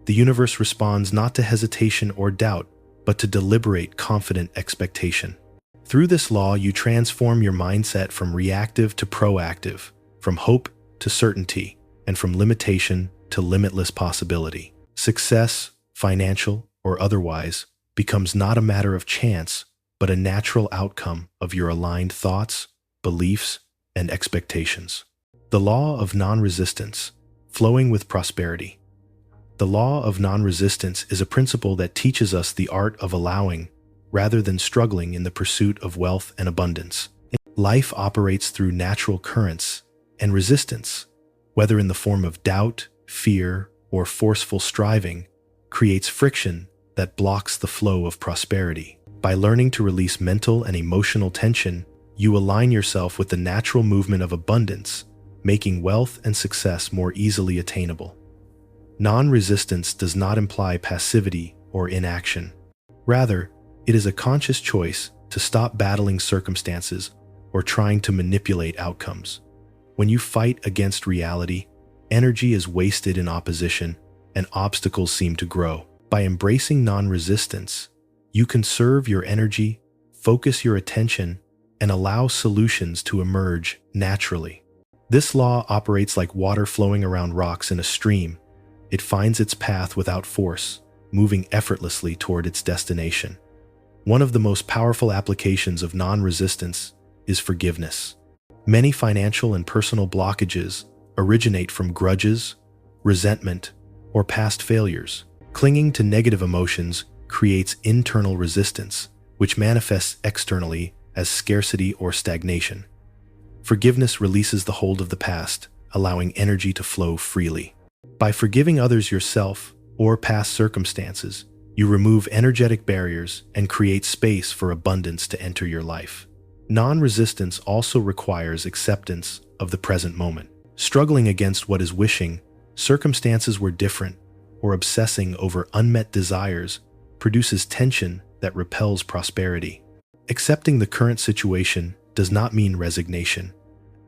The universe responds not to hesitation or doubt, but to deliberate, confident expectation. Through this law, you transform your mindset from reactive to proactive, from hope to certainty, and from limitation to limitless possibility. Success, financial or otherwise, becomes not a matter of chance, but a natural outcome of your aligned thoughts, beliefs, and expectations. The law of non-resistance, flowing with prosperity. The law of non-resistance is a principle that teaches us the art of allowing, rather than struggling in the pursuit of wealth and abundance. Life operates through natural currents, and resistance, whether in the form of doubt, fear, or forceful striving, creates friction that blocks the flow of prosperity. By learning to release mental and emotional tension, you align yourself with the natural movement of abundance, making wealth and success more easily attainable. Non-resistance does not imply passivity or inaction. Rather, it is a conscious choice to stop battling circumstances or trying to manipulate outcomes. When you fight against reality, energy is wasted in opposition, and obstacles seem to grow. By embracing non-resistance, you conserve your energy, focus your attention, and allow solutions to emerge naturally. This law operates like water flowing around rocks in a stream. It finds its path without force, moving effortlessly toward its destination. One of the most powerful applications of non-resistance is forgiveness. Many financial and personal blockages originate from grudges, resentment, or past failures. Clinging to negative emotions creates internal resistance, which manifests externally as scarcity or stagnation. Forgiveness releases the hold of the past, allowing energy to flow freely. By forgiving others, yourself, or past circumstances, you remove energetic barriers and create space for abundance to enter your life. Non-resistance also requires acceptance of the present moment. Struggling against what is wishing circumstances were different, or obsessing over unmet desires produces tension that repels prosperity. Accepting the current situation does not mean resignation.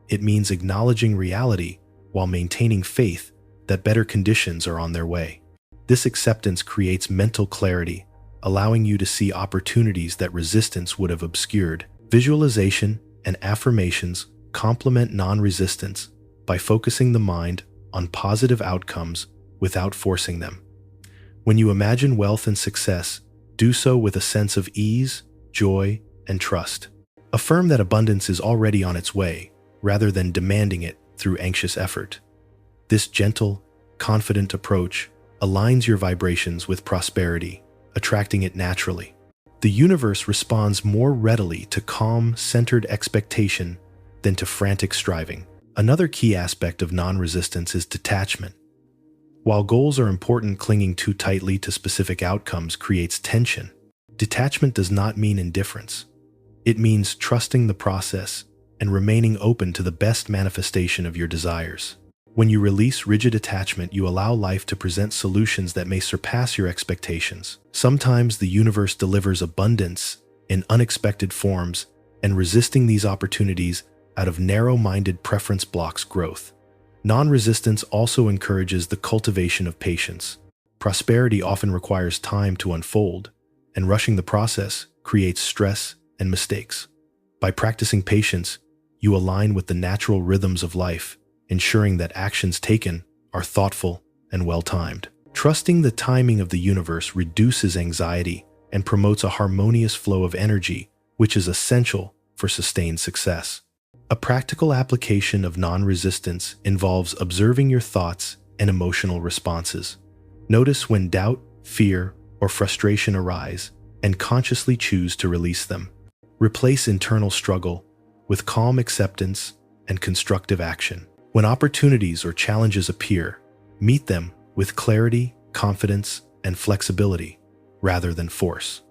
It means acknowledging reality while maintaining faith that better conditions are on their way. This acceptance creates mental clarity, allowing you to see opportunities that resistance would have obscured. Visualization and affirmations complement non-resistance by focusing the mind on positive outcomes without forcing them. When you imagine wealth and success, do so with a sense of ease, joy, and trust. Affirm that abundance is already on its way, rather than demanding it through anxious effort. This gentle, confident approach aligns your vibrations with prosperity, attracting it naturally. The universe responds more readily to calm, centered expectation than to frantic striving. Another key aspect of non-resistance is detachment. While goals are important, clinging too tightly to specific outcomes creates tension. Detachment does not mean indifference. It means trusting the process and remaining open to the best manifestation of your desires. When you release rigid attachment, you allow life to present solutions that may surpass your expectations. Sometimes the universe delivers abundance in unexpected forms, and resisting these opportunities out of narrow-minded preference blocks growth. Non-resistance also encourages the cultivation of patience. Prosperity often requires time to unfold, and rushing the process creates stress and mistakes. By practicing patience, you align with the natural rhythms of life, ensuring that actions taken are thoughtful and well-timed. Trusting the timing of the universe reduces anxiety and promotes a harmonious flow of energy, which is essential for sustained success. A practical application of non-resistance involves observing your thoughts and emotional responses. Notice when doubt, fear, or frustration arise, and consciously choose to release them. Replace internal struggle with calm acceptance and constructive action. When opportunities or challenges appear, meet them with clarity, confidence, and flexibility, rather than force.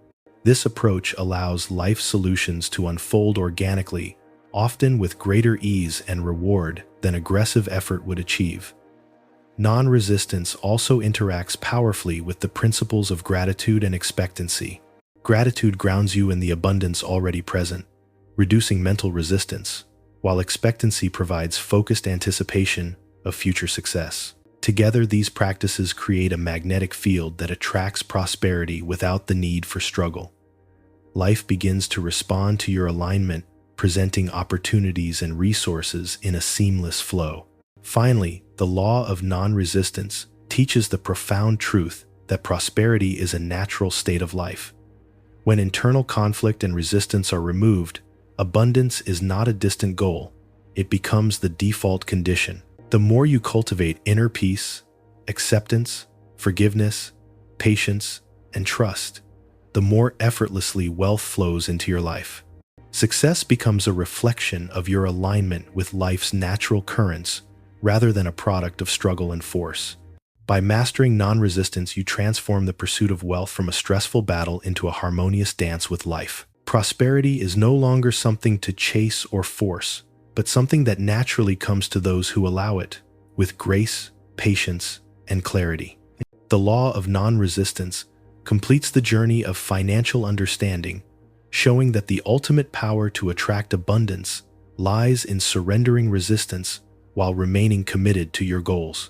This approach allows life solutions to unfold organically, often with greater ease and reward than aggressive effort would achieve. Non-resistance also interacts powerfully with the principles of gratitude and expectancy. Gratitude grounds you in the abundance already present, reducing mental resistance, while expectancy provides focused anticipation of future success. Together, these practices create a magnetic field that attracts prosperity without the need for struggle. Life begins to respond to your alignment, presenting opportunities and resources in a seamless flow. Finally, the law of non-resistance teaches the profound truth that prosperity is a natural state of life. When internal conflict and resistance are removed, abundance is not a distant goal. It becomes the default condition. The more you cultivate inner peace, acceptance, forgiveness, patience, and trust, the more effortlessly wealth flows into your life. Success becomes a reflection of your alignment with life's natural currents rather than a product of struggle and force. By mastering non-resistance, you transform the pursuit of wealth from a stressful battle into a harmonious dance with life. Prosperity is no longer something to chase or force, but something that naturally comes to those who allow it, with grace, patience, and clarity. The law of non-resistance completes the journey of financial understanding, showing that the ultimate power to attract abundance lies in surrendering resistance while remaining committed to your goals.